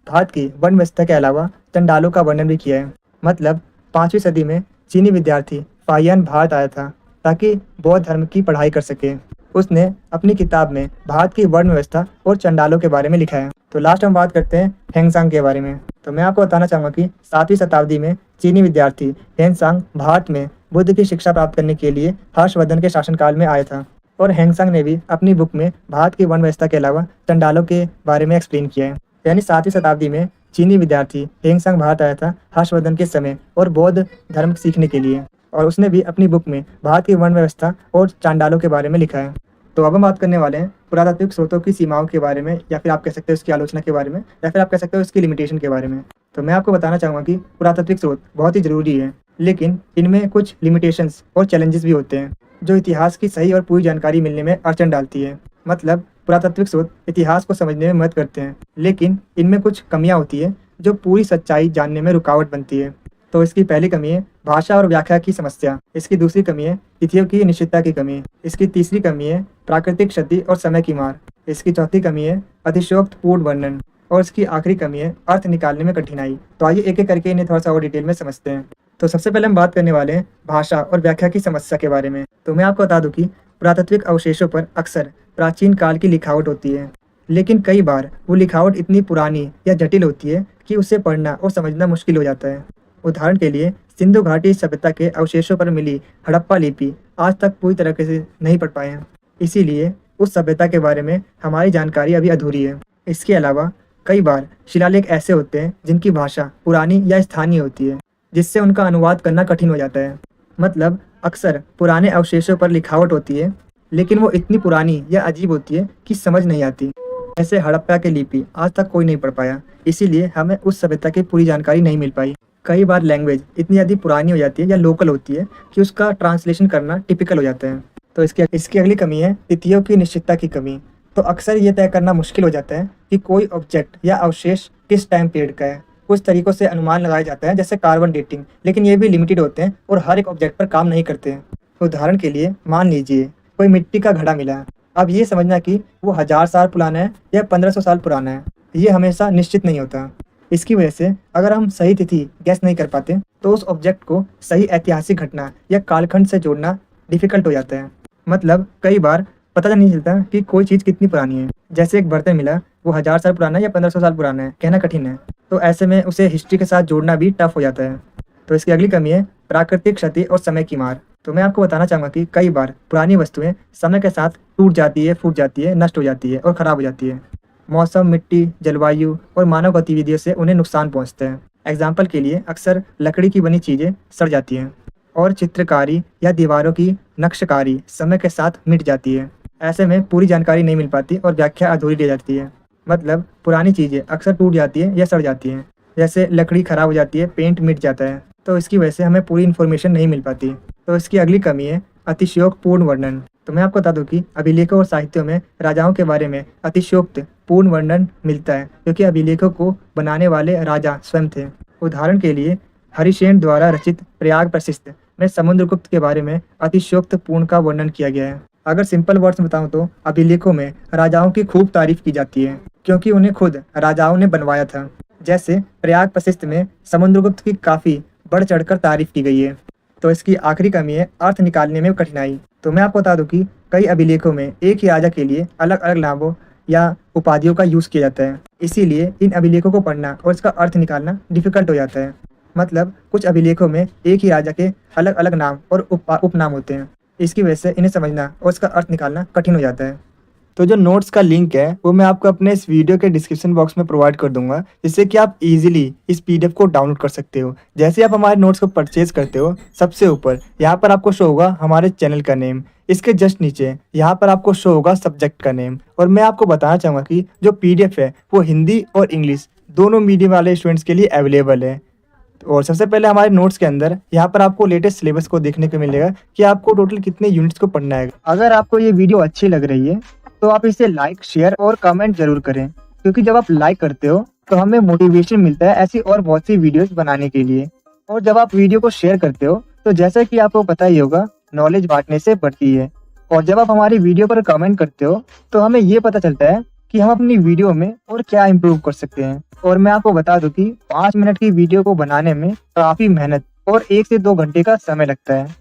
भारत की वर्ण व्यवस्था के अलावा चंडालों का वर्णन भी किया है। मतलब 5वीं सदी में चीनी विद्यार्थी फाहियान भारत आया था ताकि बौद्ध धर्म की पढ़ाई कर सके। उसने अपनी किताब में भारत की वर्ण व्यवस्था और चंडालों के बारे में लिखा है। तो लास्ट हम बात करते हैं हेंगसांग के बारे में। तो मैं आपको बताना चाहूँगा कि 7वीं शताब्दी में चीनी विद्यार्थी हेंगसांग भारत में बुद्ध की शिक्षा प्राप्त करने के लिए हर्षवर्धन के शासनकाल में आया था, और हेंगसांग ने भी अपनी बुक में भारत की वर्ण व्यवस्था के अलावा चंडालों के बारे में एक्सप्लेन किया है। यानी 7वीं शताब्दी में चीनी विद्यार्थी हेंगसांग भारत आया था हर्षवर्धन के समय और बौद्ध धर्म सीखने के लिए, और उसने भी अपनी बुक में भारत की वर्ण व्यवस्था और चांडालों के बारे में लिखा है। तो अब हम बात करने वाले हैं पुरातात्विक स्रोतों की सीमाओं के बारे में, या फिर आप कह सकते हो उसकी आलोचना के बारे में, या फिर आप कह सकते हो उसकी लिमिटेशन के बारे में। तो मैं आपको बताना चाहूँगा कि पुरातात्विक स्रोत बहुत ही जरूरी है, लेकिन इनमें कुछ लिमिटेशंस और चैलेंजेस भी होते हैं जो इतिहास की सही और पूरी जानकारी मिलने में अड़चन डालती है। मतलब पुरातात्विक स्रोत इतिहास को समझने में मदद करते हैं, लेकिन इनमें कुछ कमियाँ होती है जो पूरी सच्चाई जानने में रुकावट बनती है। तो इसकी पहली कमी है भाषा और व्याख्या की समस्या। इसकी दूसरी कमी है तिथियों की निश्चितता की कमी। इसकी तीसरी कमी है प्राकृतिक क्षति और समय की मार। इसकी चौथी कमी है अतिशयोक्त पूर्ण वर्णन, और इसकी आखिरी कमी है अर्थ निकालने में कठिनाई। तो आइए एक एक करके इन्हें थोड़ा सा और डिटेल में समझते हैं। तो सबसे पहले हम बात करने वाले हैं भाषा और व्याख्या की समस्या के बारे में। तो मैं आपको बता दूं कि पुरातात्विक अवशेषों पर अक्सर प्राचीन काल की लिखावट होती है, लेकिन कई बार वो लिखावट इतनी पुरानी या जटिल होती है कि उसे पढ़ना और समझना मुश्किल हो जाता है। उदाहरण के लिए सिंधु घाटी सभ्यता के अवशेषों पर मिली हड़प्पा लिपि आज तक पूरी तरह से नहीं पढ़ पाए हैं, इसीलिए उस सभ्यता के बारे में हमारी जानकारी अभी अधूरी है। इसके अलावा कई बार शिलालेख ऐसे होते हैं जिनकी भाषा पुरानी या स्थानीय होती है, जिससे उनका अनुवाद करना कठिन हो जाता है। मतलब अक्सर पुराने अवशेषों पर लिखावट होती है, लेकिन वो इतनी पुरानी या अजीब होती है कि समझ नहीं आती। ऐसे हड़प्पा की लिपि आज तक कोई नहीं पढ़ पाया, इसीलिए हमें उस सभ्यता की पूरी जानकारी नहीं मिल पाई। कई बार लैंग्वेज इतनी ज़्यादा पुरानी हो जाती है या लोकल होती है कि उसका ट्रांसलेशन करना टिपिकल हो जाता है। तो इसकी अगली कमी है तिथियों की निश्चितता की कमी। तो अक्सर ये तय करना मुश्किल हो जाता है कि कोई ऑब्जेक्ट या अवशेष किस टाइम पीरियड का है। कुछ तरीकों से अनुमान लगाया जाता है, जैसे कार्बन डेटिंग, लेकिन ये भी लिमिटेड होते हैं और हर एक ऑब्जेक्ट पर काम नहीं करते हैं। उदाहरण के लिए मान लीजिए कोई मिट्टी का घड़ा मिला है। अब ये समझना कि वो 1000 साल पुराना है या 1500 साल पुराना है, ये हमेशा निश्चित नहीं होता। इसकी वजह से अगर हम सही तिथि गैस नहीं कर पाते तो उस ऑब्जेक्ट को सही ऐतिहासिक घटना या कालखंड से जोड़ना डिफिकल्ट हो जाता है। मतलब कई बार पता नहीं चलता कि कोई चीज़ कितनी पुरानी है। जैसे एक बर्तन मिला, वो 1000 साल पुराना है या 1500 साल पुराना है, कहना कठिन है। तो ऐसे में उसे हिस्ट्री के साथ जोड़ना भी टफ हो जाता है। तो इसकी अगली कमी है प्राकृतिक क्षति और समय की मार। तो मैं आपको बताना चाहूँगा कि कई बार पुरानी वस्तुएं समय के साथ टूट जाती है, फूट जाती है, नष्ट हो जाती है और ख़राब हो जाती है। मौसम, मिट्टी, जलवायु और मानव गतिविधियों से उन्हें नुकसान पहुँचता है। एग्जाम्पल के लिए अक्सर लकड़ी की बनी चीज़ें सड़ जाती हैं और चित्रकारी या दीवारों की नक्शकारी समय के साथ मिट जाती है। ऐसे में पूरी जानकारी नहीं मिल पाती और व्याख्या अधूरी रह जाती है। मतलब पुरानी चीज़ें अक्सर टूट जाती है या सड़ जाती हैं। जैसे लकड़ी ख़राब हो जाती है, पेंट मिट जाता है, तो इसकी वजह से हमें पूरी इन्फॉर्मेशन नहीं मिल पाती। तो इसकी अगली कमी है अतिशयोक्तिपूर्ण वर्णन। तो मैं आपको बता दूं कि अभिलेखों और साहित्यों में राजाओं के बारे में अतिशयोक्तिपूर्ण वर्णन मिलता है, क्योंकि अभिलेखों को बनाने वाले राजा स्वयं थे। उदाहरण के लिए हरिसेन द्वारा रचित प्रयाग प्रशिस्त में समुद्रगुप्त के बारे में अतिशयोक्तिपूर्ण का वर्णन किया गया है। अगर सिंपल वर्ड्स में बताऊं तो अभिलेखों में राजाओं की खूब तारीफ की जाती है, क्योंकि उन्हें खुद राजाओं ने बनवाया था। जैसे प्रयाग प्रशिस्त में समुद्रगुप्त की काफ़ी बढ़ चढ़कर तारीफ की गई है। तो इसकी आखिरी कमी है अर्थ निकालने में कठिनाई। तो मैं आपको बता दूं कि कई अभिलेखों में एक ही राजा के लिए अलग अलग नामों या उपाधियों का यूज़ किया जाता है। इसीलिए इन अभिलेखों को पढ़ना और इसका अर्थ निकालना डिफिकल्ट हो जाता है। मतलब कुछ अभिलेखों में एक ही राजा के अलग अलग नाम और उपनाम होते हैं। इसकी वजह से इन्हें समझना और इसका अर्थ निकालना कठिन हो जाता है। तो जो नोट्स का लिंक है वो मैं आपको अपने इस वीडियो के डिस्क्रिप्शन बॉक्स में प्रोवाइड कर दूंगा, जिससे कि आप इजीली इस पीडीएफ को डाउनलोड कर सकते हो। जैसे आप हमारे नोट्स को परचेज करते हो, सबसे ऊपर यहाँ पर आपको शो होगा हमारे चैनल का नेम। इसके जस्ट नीचे यहाँ पर आपको शो होगा सब्जेक्ट का नेम। और मैं आपको बताना चाहूँगा कि जो पीडीएफ है वो हिंदी और इंग्लिश दोनों मीडियम वाले स्टूडेंट्स के लिए अवेलेबल है। और सबसे पहले हमारे नोट्स के अंदर यहाँ पर आपको लेटेस्ट सिलेबस को देखने को मिलेगा कि आपको टोटल कितने यूनिट्स को पढ़ना है। अगर आपको ये वीडियो अच्छी लग रही है तो आप इसे लाइक, शेयर और कमेंट जरूर करें, क्योंकि जब आप लाइक करते हो तो हमें मोटिवेशन मिलता है ऐसी और बहुत सी वीडियोस बनाने के लिए। और जब आप वीडियो को शेयर करते हो तो जैसा कि आपको पता ही होगा, नॉलेज बांटने से बढ़ती है। और जब आप हमारी वीडियो पर कमेंट करते हो तो हमें ये पता चलता है कि हम अपनी वीडियो में और क्या इम्प्रूव कर सकते हैं। और मैं आपको बता दूं कि 5 मिनट की वीडियो को बनाने में काफ़ी मेहनत और 1 से 2 घंटे का समय लगता है।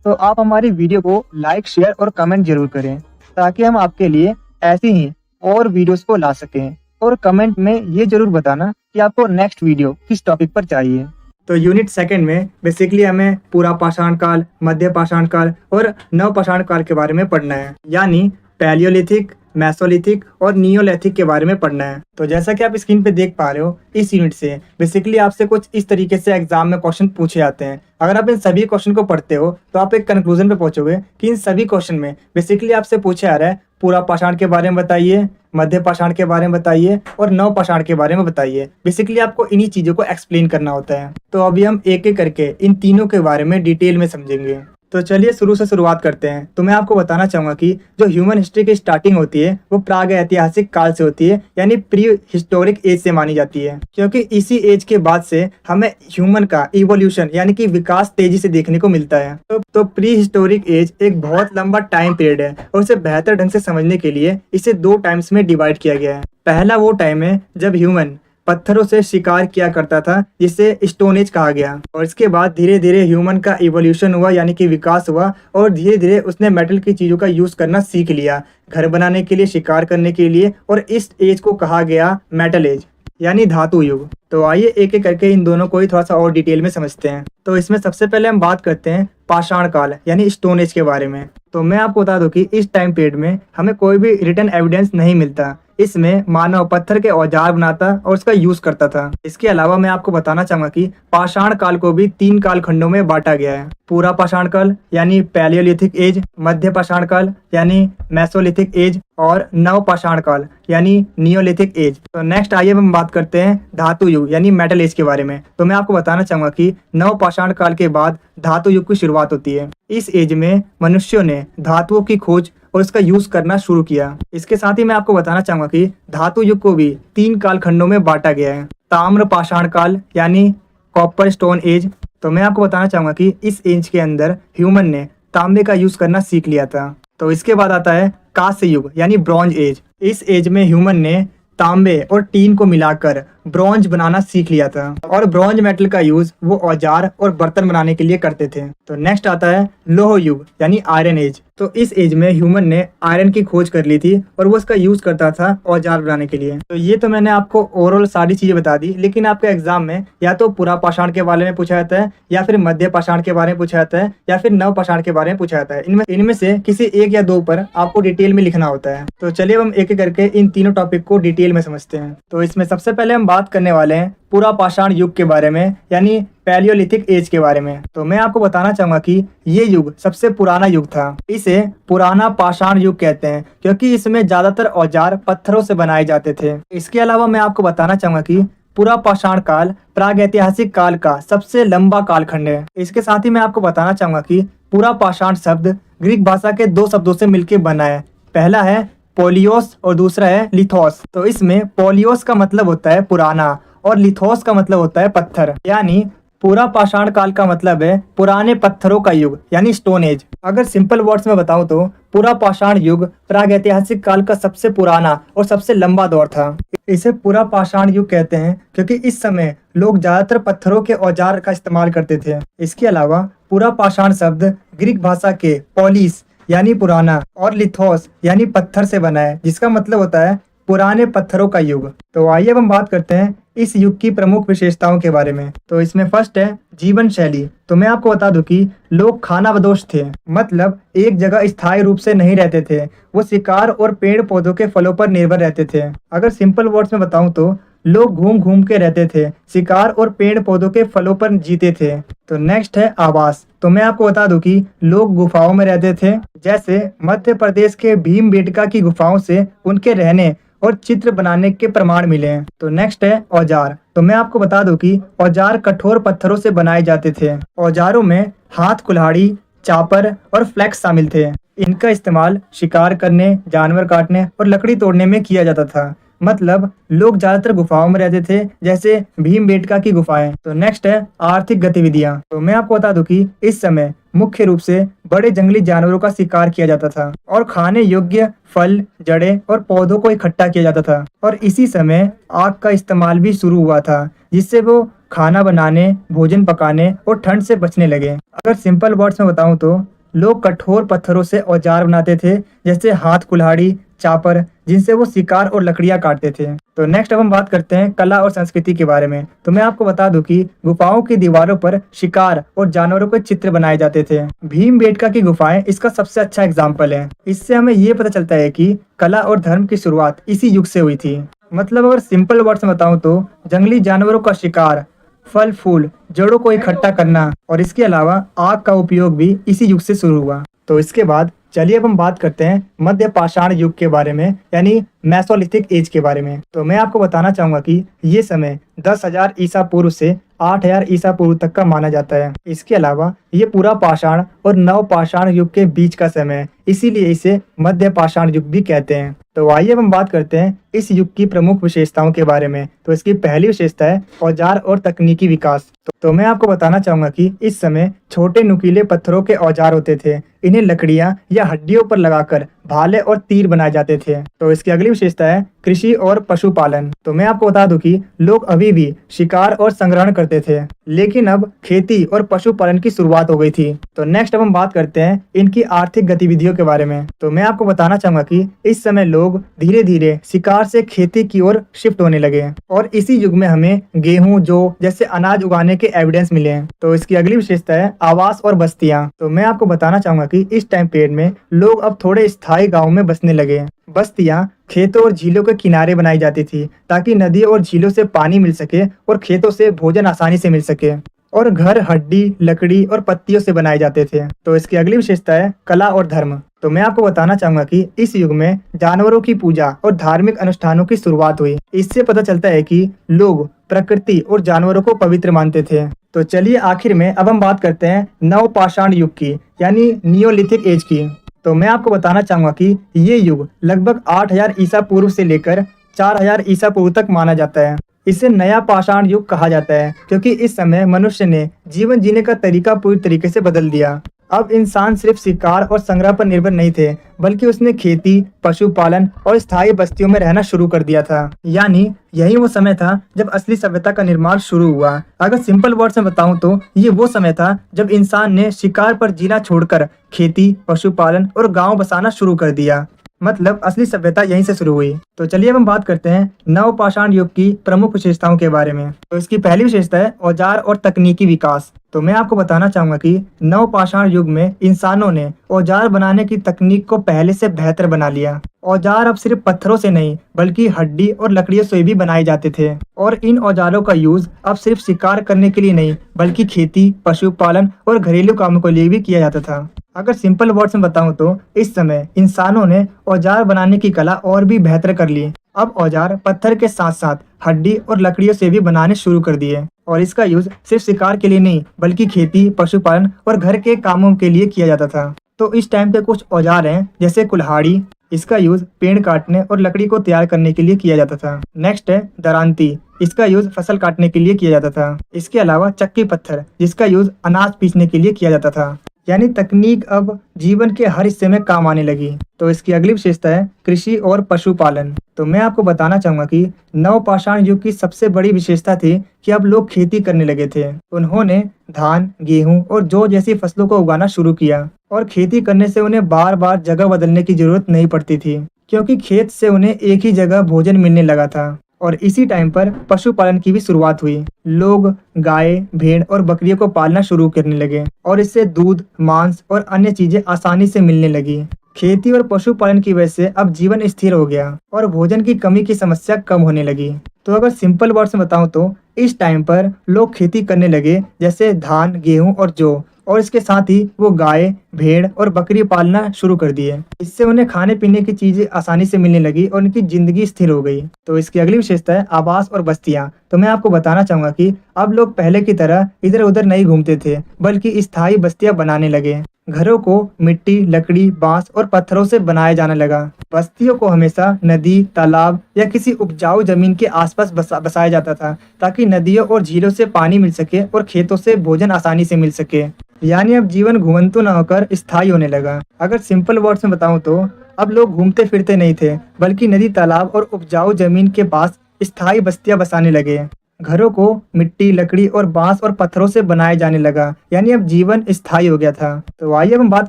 तो आप हमारी वीडियो को लाइक, शेयर और कमेंट जरूर करें, ताकि हम आपके लिए ऐसी ही और वीडियोस को ला सकें। और कमेंट में ये जरूर बताना कि आपको नेक्स्ट वीडियो किस टॉपिक पर चाहिए। तो यूनिट सेकंड में बेसिकली हमें पूरा पाषाण काल, मध्य पाषाण काल और नव पाषाण काल के बारे में पढ़ना है, यानी पैलियोलिथिक, मेसोलिथिक और नियोलिथिक के बारे में पढ़ना है। तो जैसा कि आप स्क्रीन पे देख पा रहे हो, इस यूनिट से बेसिकली आपसे कुछ इस तरीके से एग्जाम में क्वेश्चन पूछे जाते हैं। अगर आप इन सभी क्वेश्चन को पढ़ते हो तो आप एक कंक्लूजन पे पहुंचोगे कि इन सभी क्वेश्चन में बेसिकली आपसे पूछे जा रहा है पूरा पाषाण के बारे में बताइए, मध्य पाषाण के बारे में बताइए और नव पाषाण के बारे में बताइए। बेसिकली आपको इन्हीं चीज़ों को एक्सप्लेन करना होता है। तो अभी हम एक एक करके इन तीनों के बारे में डिटेल में समझेंगे। तो चलिए शुरू से शुरुआत करते हैं। तो मैं आपको बताना चाहूँगा कि जो ह्यूमन हिस्ट्री की स्टार्टिंग होती है वो प्राग ऐतिहासिक काल से होती है, यानी प्री हिस्टोरिक एज से मानी जाती है, क्योंकि इसी एज के बाद से हमें ह्यूमन का इवोल्यूशन यानी कि विकास तेजी से देखने को मिलता है। तो प्री हिस्टोरिक एज एक बहुत लंबा टाइम पीरियड है और उसे बेहतर ढंग से समझने के लिए इसे 2 टाइम्स में डिवाइड किया गया है। पहला वो टाइम है जब ह्यूमन पत्थरों से शिकार किया करता था, जिसे स्टोन एज कहा गया। और इसके बाद धीरे धीरे ह्यूमन का इवोल्यूशन हुआ, यानी कि विकास हुआ, और धीरे धीरे उसने मेटल की चीज़ों का यूज़ करना सीख लिया, घर बनाने के लिए, शिकार करने के लिए। और इस एज को कहा गया मेटल एज, यानी धातु युग। तो आइए एक एक करके इन दोनों को ही थोड़ा सा और डिटेल में समझते हैं। तो इसमें सबसे पहले हम बात करते हैं पाषाण काल यानी स्टोन एज के बारे में। तो मैं आपको बता दूं कि इस टाइम पीरियड में हमें कोई भी रिटन एविडेंस नहीं मिलता। इसमें मानव पत्थर के औजार बनाता और उसका यूज करता था। इसके अलावा मैं आपको बताना चाहूंगा कि पाषाण काल को भी 3 काल खंडों में बांटा गया है। पूरा पाषाण काल यानी पैलियोलिथिक एज, मध्य पाषाण काल यानी मेसोलिथिक एज और नव पाषाण काल यानी नियोलिथिक एज। तो नेक्स्ट आइए हम बात करते हैं धातु युग यानी मेटल एज के बारे में। तो मैं आपको बताना चाहूंगा कि नव पाषाण काल के बाद धातु युग की शुरुआत होती है। इस एज में मनुष्यों ने धातुओं की खोज और इसका यूज करना शुरू किया। इसके साथ ही मैं आपको बताना चाहूंगा कि धातु युग को भी 3 काल खंडों में बांटा गया है। ताम्र पाषाण काल यानी कॉपर स्टोन एज। तो मैं आपको बताना चाहूंगा कि इस एज के अंदर ह्यूमन ने तांबे का यूज करना सीख लिया था। तो इसके बाद आता है कांस्य युग यानी ब्रॉन्ज एज। इस एज में ह्यूमन ने तांबे और टीन को मिलाकर ब्रॉन्ज बनाना सीख लिया था और ब्रॉन्ज मेटल का यूज वो औजार और बर्तन बनाने के लिए करते थे। तो नेक्स्ट आता है लोह युग यानी आयरन एज। तो इस एज में ह्यूमन ने आयरन की खोज कर ली थी और वो उसका यूज करता था औजार बनाने के लिए। तो ये तो मैंने आपको ओवरऑल सारी चीजें बता दी, लेकिन आपके एग्जाम में या तो पुरा पाषाण के बारे में पूछा जाता है, या फिर मध्य पाषाण के बारे में पूछा जाता है, या फिर नव पाषाण के बारे में पूछा जाता है। इनमें से किसी एक या दो पर आपको डिटेल में लिखना होता है। तो चलिए हम एक एक करके इन तीनों टॉपिक को डिटेल में समझते हैं। तो इसमें सबसे पहले हम बात करने वाले हैं पुरा पाषाण युग के बारे में, यानी पैलियोलिथिक एज के बारे में। तो मैं आपको बताना चाहूंगा कि ये युग सबसे पुराना युग था। इसे पुराना पाषाण युग कहते हैं क्योंकि इसमें ज्यादातर औजार पत्थरों से बनाए जाते थे। इसके अलावा मैं आपको बताना चाहूंगा कि पुरा पाषाण काल प्रागैतिहासिक काल का सबसे लंबा कालखंड है। इसके साथ ही मैं आपको बताना चाहूंगा कि पुरा पाषाण शब्द ग्रीक भाषा के दो शब्दों से मिलकर बना है। पहला है पोलियोस और दूसरा है लिथोस। तो इसमें पोलियोस का मतलब होता है पुराना और लिथोस का मतलब होता है पत्थर। यानी पूरा पाषाण काल का मतलब है पुराने पत्थरों का युग यानी स्टोन एज। अगर सिंपल वर्ड्स में बताऊं तो पूरा पाषाण युग प्रागैतिहासिक काल का सबसे पुराना और सबसे लंबा दौर था। इसे पूरा पाषाण युग कहते हैं क्योंकि इस समय लोग ज्यादातर पत्थरों के औजार का इस्तेमाल करते थे। इसके अलावा पूरा पाषाण शब्द ग्रीक भाषा के पॉलिस यानी पुराना और लिथोस यानी पत्थर से बना है, जिसका मतलब होता है पुराने पत्थरों का युग। तो आइए अब हम बात करते हैं इस युग की प्रमुख विशेषताओं के बारे में। तो इसमें फर्स्ट है जीवन शैली। तो मैं आपको बता दूं कि लोग खानाबदोश थे, मतलब एक जगह स्थायी रूप से नहीं रहते थे। वो शिकार और पेड़ पौधों के फलों पर निर्भर रहते थे। अगर सिंपल वर्ड्स में बताऊं तो लोग घूम घूम के रहते थे, शिकार और पेड़ पौधों के फलों पर जीते थे। तो नेक्स्ट है आवास। तो मैं आपको बता दूं कि लोग गुफाओं में रहते थे, जैसे मध्य प्रदेश के भीमबेटका की गुफाओं से उनके रहने और चित्र बनाने के प्रमाण मिले हैं। तो नेक्स्ट है औजार। तो मैं आपको बता दूं कि औजार कठोर पत्थरों से बनाए जाते थे। औजारों में हाथ कुल्हाड़ी, चापर और फ्लैक्स शामिल थे। इनका इस्तेमाल शिकार करने, जानवर काटने और लकड़ी तोड़ने में किया जाता था। मतलब लोग ज्यादातर गुफाओं में रहते थे, जैसे भीमबेटका की गुफाएं। तो नेक्स्ट है आर्थिक गतिविधियां। तो मैं आपको बता दूं कि इस समय मुख्य रूप से बड़े जंगली जानवरों का शिकार किया जाता था और खाने योग्य फल, जड़ें और पौधों को इकट्ठा किया जाता था। और इसी समय आग का इस्तेमाल भी शुरू हुआ था, जिससे वो खाना बनाने, भोजन पकाने और ठंड से बचने लगे। अगर सिंपल वर्ड्स में बताऊं तो लोग कठोर पत्थरों से औजार बनाते थे, जैसे हाथ कुल्हाड़ी, चापर, जिनसे वो शिकार और लकड़ियां काटते थे। तो नेक्स्ट अब हम बात करते हैं कला और संस्कृति के बारे में। तो मैं आपको बता दूं कि गुफाओं की दीवारों पर शिकार और जानवरों के चित्र बनाए जाते थे। भीमबेटका की गुफाएं इसका सबसे अच्छा एग्जाम्पल है। इससे हमें ये पता चलता है कि कला और धर्म की शुरुआत इसी युग से हुई थी। मतलब अगर सिंपल वर्ड्स में बताऊं तो जंगली जानवरों का शिकार, फल फूल, जड़ों को इकट्ठा करना और इसके अलावा आग का उपयोग भी इसी युग से शुरू हुआ। तो इसके बाद चलिए अब हम बात करते हैं मध्य पाषाण युग के बारे में, यानी मेसोलिथिक एज के बारे में। तो मैं आपको बताना चाहूंगा कि ये समय 10,000 ईसा पूर्व से 8,000 ईसा पूर्व तक का माना जाता है। इसके अलावा ये पूरा पाषाण और नव पाषाण युग के बीच का समय है, इसीलिए इसे मध्य पाषाण युग भी कहते हैं। तो आइए अब हम बात करते हैं इस युग की प्रमुख विशेषताओं के बारे में। तो इसकी पहली विशेषता है औजार और तकनीकी विकास। तो मैं आपको बताना चाहूंगा कि इस समय छोटे नुकीले पत्थरों के औजार होते थे। इन्हें लकड़ियां या हड्डियों पर लगाकर भाले और तीर बनाए जाते थे। तो इसकी अगली विशेषता है कृषि और पशुपालन। तो मैं आपको बता दूं कि लोग अभी भी शिकार और संग्रहण करते थे, लेकिन अब खेती और पशुपालन की शुरुआत हो गई थी। तो नेक्स्ट अब हम बात करते हैं इनकी आर्थिक गतिविधियों के बारे में। तो मैं आपको बताना चाहूंगा कि इस समय लोग धीरे धीरे शिकार से खेती की ओर शिफ्ट होने लगे और इसी युग में हमें गेहूं, जौ जैसे अनाज उगाने के एविडेंस मिले हैं। तो इसकी अगली विशेषता है आवास और बस्तियां। तो मैं आपको बताना चाहूंगा कि इस टाइम पीरियड में लोग अब थोड़े स्थायी गाँव में बसने लगे। बस्तियां खेतों और झीलों के किनारे बनाई जाती थी ताकि नदियों और झीलों से पानी मिल सके और खेतों से भोजन आसानी से मिल सके। और घर हड्डी, लकड़ी और पत्तियों से बनाए जाते थे। तो इसकी अगली विशेषता है कला और धर्म। तो मैं आपको बताना चाहूंगा कि इस युग में जानवरों की पूजा और धार्मिक अनुष्ठानों की शुरुआत हुई। इससे पता चलता है कि लोग प्रकृति और जानवरों को पवित्र मानते थे। तो चलिए आखिर में अब हम बात करते हैं नव पाषाण युग की, यानी नियोलिथिक एज की। तो मैं आपको बताना चाहूंगा कि ये युग लगभग 8,000 ईसा पूर्व से लेकर 4,000 ईसा पूर्व तक माना जाता है। इसे नया पाषाण युग कहा जाता है क्योंकि इस समय मनुष्य ने जीवन जीने का तरीका पूरी तरीके से बदल दिया। अब इंसान सिर्फ शिकार और संग्रह पर निर्भर नहीं थे, बल्कि उसने खेती, पशुपालन और स्थायी बस्तियों में रहना शुरू कर दिया था। यानी यही वो समय था जब असली सभ्यता का निर्माण शुरू हुआ। अगर सिंपल वर्ड्स में बताऊं तो ये वो समय था जब इंसान ने शिकार पर जीना छोड़कर खेती, पशुपालन और गांव बसाना शुरू कर दिया। मतलब असली सभ्यता यहीं से शुरू हुई। तो चलिए अब हम बात करते हैं नवपाषाण युग की प्रमुख विशेषताओं के बारे में। तो इसकी पहली विशेषता है औजार और तकनीकी विकास। तो मैं आपको बताना चाहूंगा कि नवपाषाण युग में इंसानों ने औजार बनाने की तकनीक को पहले से बेहतर बना लिया। औजार अब सिर्फ पत्थरों से नहीं बल्कि हड्डी और लकड़ियों से भी बनाए जाते थे, और इन औजारों का यूज अब सिर्फ शिकार करने के लिए नहीं बल्कि खेती, पशुपालन और घरेलू कामों के लिए भी किया जाता था। अगर सिंपल वर्ड्स में बताऊं तो इस समय इंसानों ने औजार बनाने की कला और भी बेहतर कर ली। अब औजार पत्थर के साथ साथ हड्डी और लकड़ियों से भी बनाने शुरू कर दिए, और इसका यूज सिर्फ शिकार के लिए नहीं बल्कि खेती, पशुपालन और घर के कामों के लिए किया जाता था। तो इस टाइम पे कुछ औजार हैं जैसे कुल्हाड़ी, इसका यूज पेड़ काटने और लकड़ी को तैयार करने के लिए किया जाता था। नेक्स्ट है दरांती, इसका यूज फसल काटने के लिए किया जाता था। इसके अलावा चक्की पत्थर, जिसका यूज अनाज पीसने के लिए किया जाता था। यानी तकनीक अब जीवन के हर हिस्से में काम आने लगी। तो इसकी अगली विशेषता है कृषि और पशुपालन। तो मैं आपको बताना चाहूंगा कि नवपाषाण युग की सबसे बड़ी विशेषता थी कि अब लोग खेती करने लगे थे। उन्होंने धान, गेहूं और जौ जैसी फसलों को उगाना शुरू किया, और खेती करने से उन्हें बार बार जगह बदलने की जरूरत नहीं पड़ती थी, क्योंकि खेत से उन्हें एक ही जगह भोजन मिलने लगा था। और इसी टाइम पर पशुपालन की भी शुरुआत हुई। लोग गाय, भेड़ और बकरियों को पालना शुरू करने लगे, और इससे दूध, मांस और अन्य चीजें आसानी से मिलने लगी। खेती और पशुपालन की वजह से अब जीवन स्थिर हो गया और भोजन की कमी की समस्या कम होने लगी। तो अगर सिंपल वर्ड्स में बताऊं तो इस टाइम पर लोग खेती करने लगे, जैसे धान, गेहूं और जौ, और इसके साथ ही वो गाय, भेड़ और बकरी पालना शुरू कर दिए। इससे उन्हें खाने पीने की चीजें आसानी से मिलने लगी और उनकी जिंदगी स्थिर हो गई। तो इसकी अगली विशेषता है आवास और बस्तियां। तो मैं आपको बताना चाहूंगा कि अब लोग पहले की तरह इधर उधर नहीं घूमते थे, बल्कि स्थायी बस्तियां बनाने लगे। घरों को मिट्टी, लकड़ी, बांस और पत्थरों से बनाया जाने लगा। बस्तियों को हमेशा नदी, तालाब या किसी उपजाऊ जमीन के आसपास बसाया जाता था, ताकि नदियों और झीलों से पानी मिल सके और खेतों से भोजन आसानी से मिल सके। यानी अब जीवन घुमंतु न होकर स्थायी होने लगा। अगर सिंपल वर्ड्स में बताऊं तो अब लोग घूमते फिरते नहीं थे, बल्कि नदी, तालाब और उपजाऊ जमीन के पास स्थायी बस्तियां बसाने लगे। घरों को मिट्टी, लकड़ी और बांस और पत्थरों से बनाया जाने लगा। यानी अब जीवन स्थायी हो गया था। तो आइए हम बात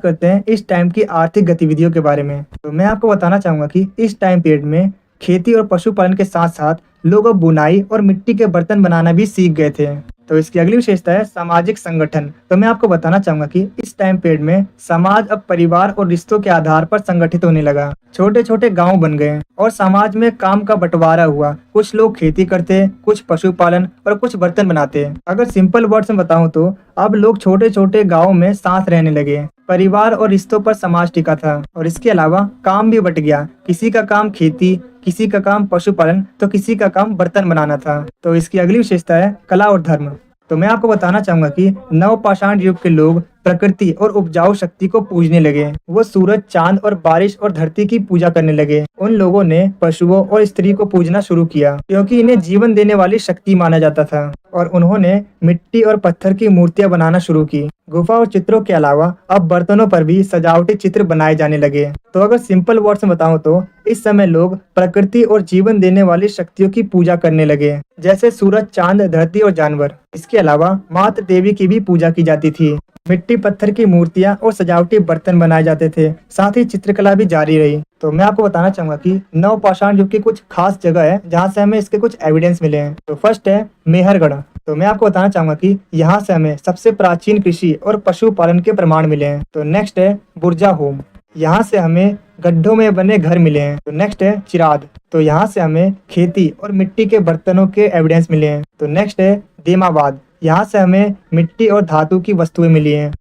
करते हैं इस टाइम की आर्थिक गतिविधियों के बारे में। तो मैं आपको बताना चाहूंगा कि इस टाइम पीरियड में खेती और पशुपालन के साथ साथ लोग अब बुनाई और मिट्टी के बर्तन बनाना भी सीख गए थे। तो इसकी अगली विशेषता है सामाजिक संगठन। तो मैं आपको बताना चाहूंगा कि इस टाइम पीरियड में समाज अब परिवार और रिश्तों के आधार पर संगठित होने लगा। छोटे छोटे गांव बन गए और समाज में काम का बंटवारा हुआ। कुछ लोग खेती करते, कुछ पशुपालन और कुछ बर्तन बनाते। अगर सिंपल वर्ड्स में बताऊं तो अब लोग छोटे छोटे गाँव में साथ रहने लगे। परिवार और रिश्तों पर समाज टिका था, और इसके अलावा काम भी बट गया। किसी का काम खेती, किसी का काम पशुपालन, तो किसी का काम बर्तन बनाना था। तो इसकी अगली विशेषता है कला और धर्म। तो मैं आपको बताना चाहूंगा कि नवपाषाण युग के लोग प्रकृति और उपजाऊ शक्ति को पूजने लगे। वो सूरज, चांद और बारिश और धरती की पूजा करने लगे। उन लोगों ने पशुओं और स्त्री को पूजना शुरू किया, क्योंकि इन्हें जीवन देने वाली शक्ति माना जाता था। और उन्होंने मिट्टी और पत्थर की मूर्तियां बनाना शुरू की। गुफा और चित्रों के अलावा अब बर्तनों पर भी सजावटी चित्र बनाए जाने लगे। तो अगर सिंपल वर्ड्स में बताऊं तो इस समय लोग प्रकृति और जीवन देने वाली शक्तियों की पूजा करने लगे, जैसे सूरज, चांद, धरती और जानवर। इसके अलावा मातृ देवी की भी पूजा की जाती थी। मिट्टी, पत्थर की मूर्तियां और सजावटी बर्तन बनाए जाते थे। साथ ही चित्रकला भी जारी रही। तो मैं आपको बताना चाहूंगा कि नवपाषाण युग की कुछ खास जगह है जहाँ से हमें इसके कुछ एविडेंस मिले हैं। तो फर्स्ट है मेहरगढ़। तो मैं आपको बताना चाहूंगा कि यहाँ से हमें सबसे प्राचीन कृषि और पशुपालन के प्रमाण मिले हैं। तो नेक्स्ट है बुर्जाहोम। यहाँ से हमें गड्ढों में बने घर मिले हैं। तो नेक्स्ट है चिराद। तो यहाँ से हमें खेती और मिट्टी के बर्तनों के एविडेंस मिले हैं। तो नेक्स्ट है देमाबाद। यहाँ से हमें मिट्टी और धातु की वस्तुएं मिली हैं।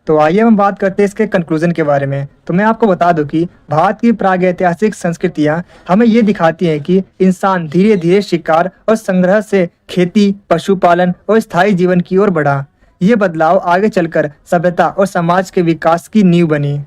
तो आइए हम बात करते हैं इसके कंक्लूजन के बारे में। तो मैं आपको बता दूं कि भारत की प्रागैतिहासिक संस्कृतियां हमें ये दिखाती हैं कि इंसान धीरे धीरे शिकार और संग्रह से खेती, पशुपालन और स्थायी जीवन की ओर बढ़ा। ये बदलाव आगे चलकर सभ्यता और समाज के विकास की नींव बनी।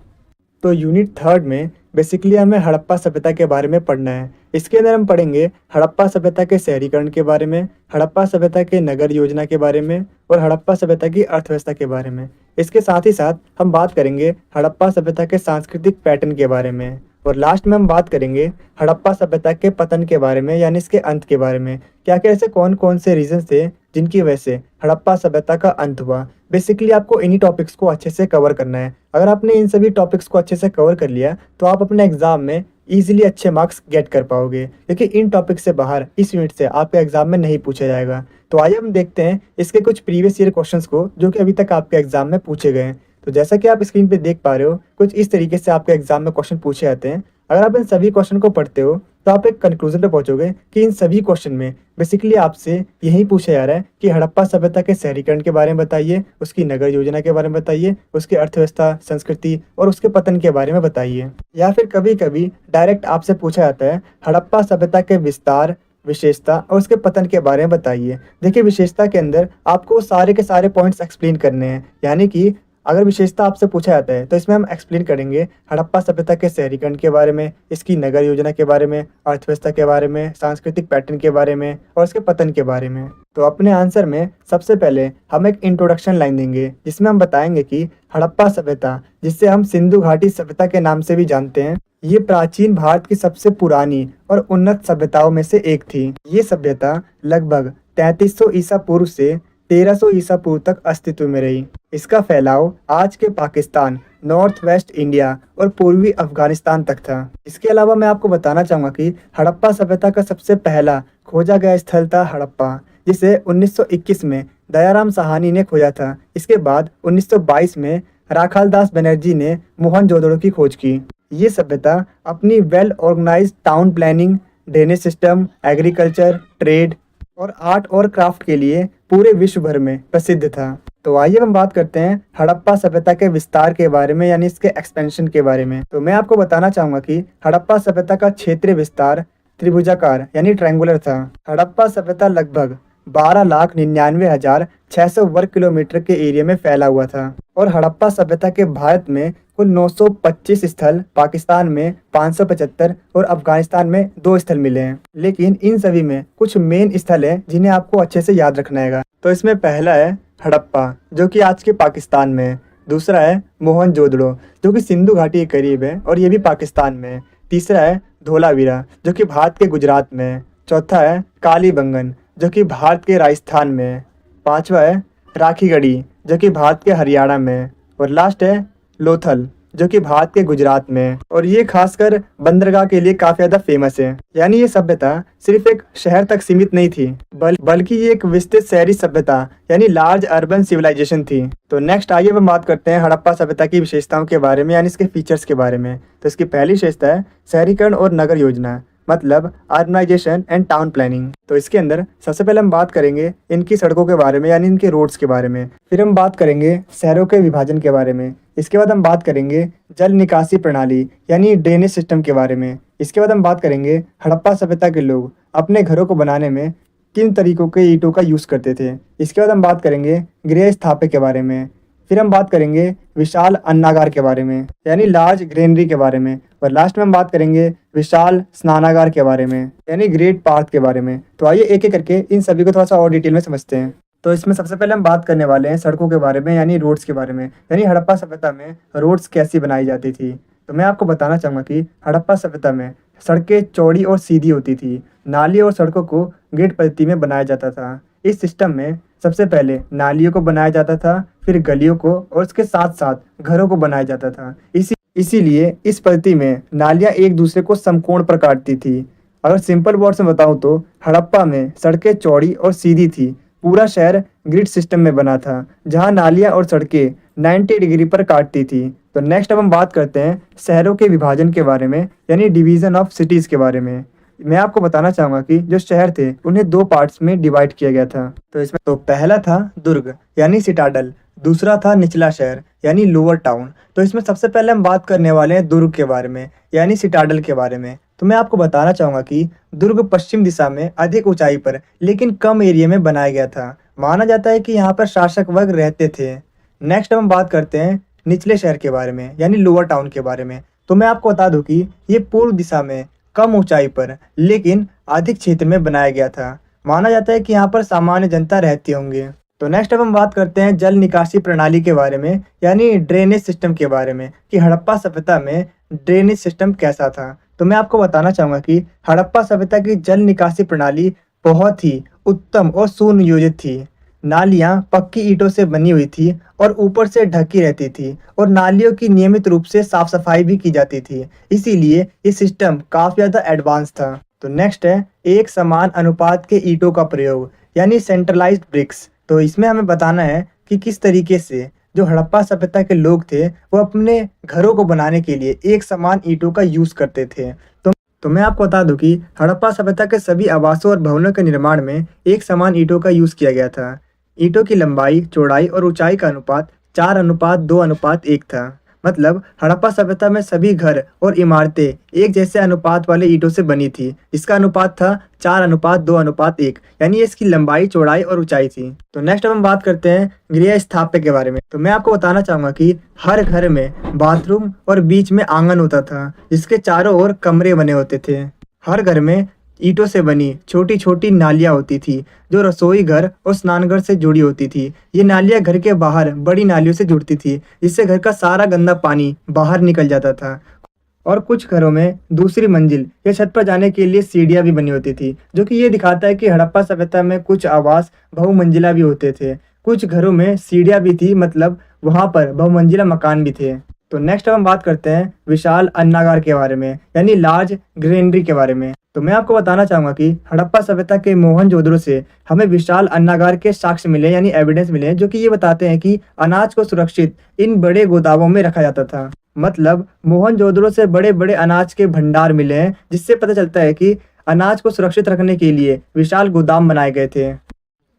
तो यूनिट 3 में बेसिकली हमें हड़प्पा सभ्यता के बारे में पढ़ना है। इसके अंदर हम पढ़ेंगे हड़प्पा सभ्यता के शहरीकरण के बारे में, हड़प्पा सभ्यता के नगर योजना के बारे में और हड़प्पा सभ्यता की अर्थव्यवस्था के बारे में। इसके साथ ही साथ हम बात करेंगे हड़प्पा सभ्यता के सांस्कृतिक पैटर्न के बारे में और लास्ट में हम बात करेंगे हड़प्पा सभ्यता के पतन के बारे में, यानी इसके अंत के बारे में। क्या क्या ऐसे कौन कौन से रीजन थे जिनकी वजह से हड़प्पा सभ्यता का अंत हुआ। बेसिकली आपको इन्हीं टॉपिक्स को अच्छे से कवर करना है। अगर आपने इन सभी टॉपिक्स को अच्छे से कवर कर लिया तो आप अपने एग्जाम में इजीली अच्छे मार्क्स गेट कर पाओगे, क्योंकि इन टॉपिक से बाहर इस यूनिट से आपके एग्जाम में नहीं पूछा जाएगा। तो आइए हम देखते हैं इसके कुछ प्रीवियस ईयर क्वेश्चंस को जो कि अभी तक आपके एग्जाम में पूछे गए हैं। तो जैसा कि आप स्क्रीन पे देख पा रहे हो, कुछ इस तरीके से आपके एग्जाम में क्वेश्चन पूछे जाते हैं। अगर आप इन सभी क्वेश्चन को पढ़ते हो तो आप एक कंक्लूजन पे पहुंचोगे कि इन सभी क्वेश्चन में बेसिकली आपसे यही पूछा जा रहा है कि हड़प्पा सभ्यता के शहरीकरण के बारे में बताइए, उसकी नगर योजना के बारे में बताइए, उसकी अर्थव्यवस्था, संस्कृति और उसके पतन के बारे में बताइए। या फिर कभी कभी डायरेक्ट आपसे पूछा जाता है हड़प्पा सभ्यता के विस्तार, विशेषता और उसके पतन के बारे में बताइए। देखिए, विशेषता के अंदर आपको सारे के सारे पॉइंट्स एक्सप्लेन करने हैं, यानी कि अगर विशेषता आपसे पूछा जाता है तो इसमें हम एक्सप्लेन करेंगे हड़प्पा सभ्यता के शहरीकरण के बारे में, इसकी नगर योजना के बारे में, अर्थव्यवस्था के बारे में, सांस्कृतिक पैटर्न के बारे में और इसके पतन के बारे में। तो अपने आंसर में सबसे पहले हम एक इंट्रोडक्शन लाइन देंगे जिसमें हम बताएंगे कि हड़प्पा सभ्यता, जिससे हम सिंधु घाटी सभ्यता के नाम से भी जानते हैं, ये प्राचीन भारत की सबसे पुरानी और उन्नत सभ्यताओं में से एक थी। ये सभ्यता लगभग 3300 ईसा पूर्व से 1300 ईसा पूर्व तक अस्तित्व में रही। इसका फैलाव आज के पाकिस्तान, नॉर्थ वेस्ट इंडिया और पूर्वी अफगानिस्तान तक था। इसके अलावा मैं आपको बताना चाहूँगा कि हड़प्पा सभ्यता का सबसे पहला खोजा गया स्थल था हड़प्पा, जिसे 1921 में दयाराम साहनी ने खोजा था। इसके बाद 1922 में राखालदास बनर्जी ने मोहनजोदड़ो की खोज की। ये सभ्यता अपनी well organised town planning, drainage system, agriculture, trade और आर्ट और क्राफ्ट के लिए पूरे विश्व भर में प्रसिद्ध था। तो आइए हम बात करते हैं हड़प्पा सभ्यता के विस्तार के बारे में, यानी इसके एक्सपेंशन के बारे में। तो मैं आपको बताना चाहूँगा कि हड़प्पा सभ्यता का क्षेत्रीय विस्तार त्रिभुजाकार यानी ट्रायंगुलर था। हड़प्पा सभ्यता लगभग 12,99,600 वर्ग किलोमीटर के एरिया में फैला हुआ था और हड़प्पा सभ्यता के भारत में कुल 925 स्थल, पाकिस्तान में 575 और अफगानिस्तान में 2 स्थल मिले हैं। लेकिन इन सभी में कुछ मेन स्थल हैं जिन्हें आपको अच्छे से याद रखना है। तो इसमें पहला है हड़प्पा, जो कि आज के पाकिस्तान में है। दूसरा है मोहनजोदड़ो, जो कि सिंधु घाटी के करीब है और ये भी पाकिस्तान में है। तीसरा है धोलावीरा, जो कि भारत के गुजरात में है। चौथा है कालीबंगन, जो कि भारत के राजस्थान में है। पांचवा है राखीगढ़ी, जो कि भारत के हरियाणा में है। और लास्ट है लोथल, जो कि भारत के गुजरात में है और ये खासकर बंदरगाह के लिए काफी ज्यादा फेमस है। यानी ये सभ्यता सिर्फ एक शहर तक सीमित नहीं थी, बल्कि ये एक विस्तृत शहरी सभ्यता यानी लार्ज अर्बन सिविलाइजेशन थी। तो नेक्स्ट आइए हम बात करते हैं हड़प्पा सभ्यता की विशेषताओं के बारे में, यानी इसके फीचर्स के बारे में। तो इसकी पहली विशेषता है शहरीकरण और नगर योजना, मतलब अर्बनाइजेशन एंड टाउन प्लानिंग। तो इसके अंदर सबसे पहले हम बात करेंगे इनकी सड़कों के बारे में, यानी इनके रोड्स के बारे में। फिर हम बात करेंगे शहरों के विभाजन के बारे में। इसके बाद हम बात करेंगे जल निकासी प्रणाली यानी ड्रेनेज सिस्टम के बारे में। इसके बाद हम बात करेंगे हड़प्पा सभ्यता के लोग अपने घरों को बनाने में किन तरीकों के ईंटों का यूज़ करते थे। इसके बाद हम बात करेंगे गृह स्थापत्य के बारे में। फिर हम बात करेंगे विशाल अन्नागार के बारे में, यानी लार्ज ग्रेनरी के बारे में। और लास्ट में हम बात करेंगे विशाल स्नानागार के बारे में, यानी ग्रेट पार्क के बारे में। तो आइए एक एक करके इन सभी को थोड़ा सा और डिटेल में समझते हैं। तो इसमें सबसे पहले हम बात करने वाले हैं सड़कों के बारे में, यानी रोड्स के बारे में, यानी हड़प्पा सभ्यता में रोड्स कैसी बनाई जाती थी। तो मैं आपको बताना चाहूँगा कि हड़प्पा सभ्यता में सड़कें चौड़ी और सीधी होती थी। नाली और सड़कों को ग्रिड पद्धति में बनाया जाता था। इस सिस्टम में सबसे पहले नालियों को बनाया जाता था, फिर गलियों को और उसके साथ साथ घरों को बनाया जाता था। इसीलिए इस पद्धति में नालियाँ एक दूसरे को समकोण पर काटती थी। अगर सिंपल वर्ड्स में बताऊँ तो हड़प्पा में सड़कें चौड़ी और सीधी थी। पूरा शहर ग्रिड सिस्टम में बना था, जहां नालियां और सड़कें 90 डिग्री पर काटती थी। तो नेक्स्ट अब हम बात करते हैं शहरों के विभाजन के बारे में, यानी डिवीजन ऑफ सिटीज़ के बारे में। मैं आपको बताना चाहूँगा कि जो शहर थे उन्हें 2 पार्ट्स में डिवाइड किया गया था। तो इसमें तो पहला था दुर्ग यानी सिटाडल, दूसरा था निचला शहर यानी लोअर टाउन। तो इसमें सबसे पहले हम बात करने वाले हैं दुर्ग के बारे में, यानी सिटाडल के बारे में। तो मैं आपको बताना चाहूँगा कि दुर्ग पश्चिम दिशा में अधिक ऊंचाई पर लेकिन कम एरिया में बनाया गया था। माना जाता है कि यहाँ पर शासक वर्ग रहते थे। नेक्स्ट हम बात करते हैं निचले शहर के बारे में, यानी लोअर टाउन के बारे में। तो मैं आपको बता दूं कि ये पूर्व दिशा में कम ऊंचाई पर लेकिन अधिक क्षेत्र में बनाया गया था। माना जाता है कि यहाँ पर सामान्य जनता रहती होंगे। तो नेक्स्ट अब हम बात करते हैं जल निकासी प्रणाली के बारे में, यानी ड्रेनेज सिस्टम के बारे में कि हड़प्पा सभ्यता में ड्रेनेज सिस्टम कैसा था। तो मैं आपको बताना चाहूँगा कि हड़प्पा सभ्यता की जल निकासी प्रणाली बहुत ही उत्तम और सुनियोजित थी। नालियाँ पक्की ईंटों से बनी हुई थी और ऊपर से ढकी रहती थी और नालियों की नियमित रूप से साफ सफाई भी की जाती थी। इसीलिए ये सिस्टम काफ़ी ज़्यादा एडवांस था। तो नेक्स्ट है एक समान अनुपात के ईंटों का प्रयोग, यानी सेंट्रलाइज्ड ब्रिक्स। तो इसमें हमें बताना है कि किस तरीके से जो हड़प्पा सभ्यता के लोग थे वो अपने घरों को बनाने के लिए एक समान ईंटों का यूज़ करते थे। तो मैं आपको बता दूं कि हड़प्पा सभ्यता के सभी आवासों और भवनों के निर्माण में एक समान ईंटों का यूज़ किया गया था। ईंटों की लंबाई, चौड़ाई और ऊंचाई का अनुपात 4:2:1 था। मतलब हड़प्पा सभ्यता में सभी घर और इमारतें एक जैसे अनुपात वाले ईंटों से बनी थी। इसका अनुपात था 4:2:1, यानी इसकी लंबाई, चौड़ाई और ऊंचाई थी। तो नेक्स्ट अब हम बात करते हैं गृह स्थापत्य के बारे में। तो मैं आपको बताना चाहूँगा कि हर घर में बाथरूम और बीच में आंगन होता था जिसके चारों ओर कमरे बने होते थे। हर घर में ईंटों से बनी छोटी छोटी नालियाँ होती थी जो रसोई घर और स्नानघर से जुड़ी होती थी। ये नालियाँ घर के बाहर बड़ी नालियों से जुड़ती थी जिससे घर का सारा गंदा पानी बाहर निकल जाता था। और कुछ घरों में दूसरी मंजिल या छत पर जाने के लिए सीढ़ियाँ भी बनी होती थी, जो कि ये दिखाता है कि हड़प्पा सभ्यता में कुछ आवास बहुमंजिला भी होते थे। कुछ घरों में सीढ़ियाँ भी थी, मतलब वहाँ पर बहुमंजिला मकान भी थे। तो नेक्स्ट हम बात करते हैं विशाल अन्नागार के बारे में, यानी लार्ज ग्रेनरी के बारे में। तो मैं आपको बताना चाहूँगा कि हड़प्पा सभ्यता के मोहनजोदड़ो से हमें विशाल अन्नागार के साक्ष्य मिले, यानी एविडेंस मिले, जो कि ये बताते हैं कि अनाज को सुरक्षित इन बड़े गोदामों में रखा जाता था। मतलब मोहनजोदड़ो से बड़े बड़े अनाज के भंडार मिले हैं, जिससे पता चलता है कि अनाज को सुरक्षित रखने के लिए विशाल गोदाम बनाए गए थे।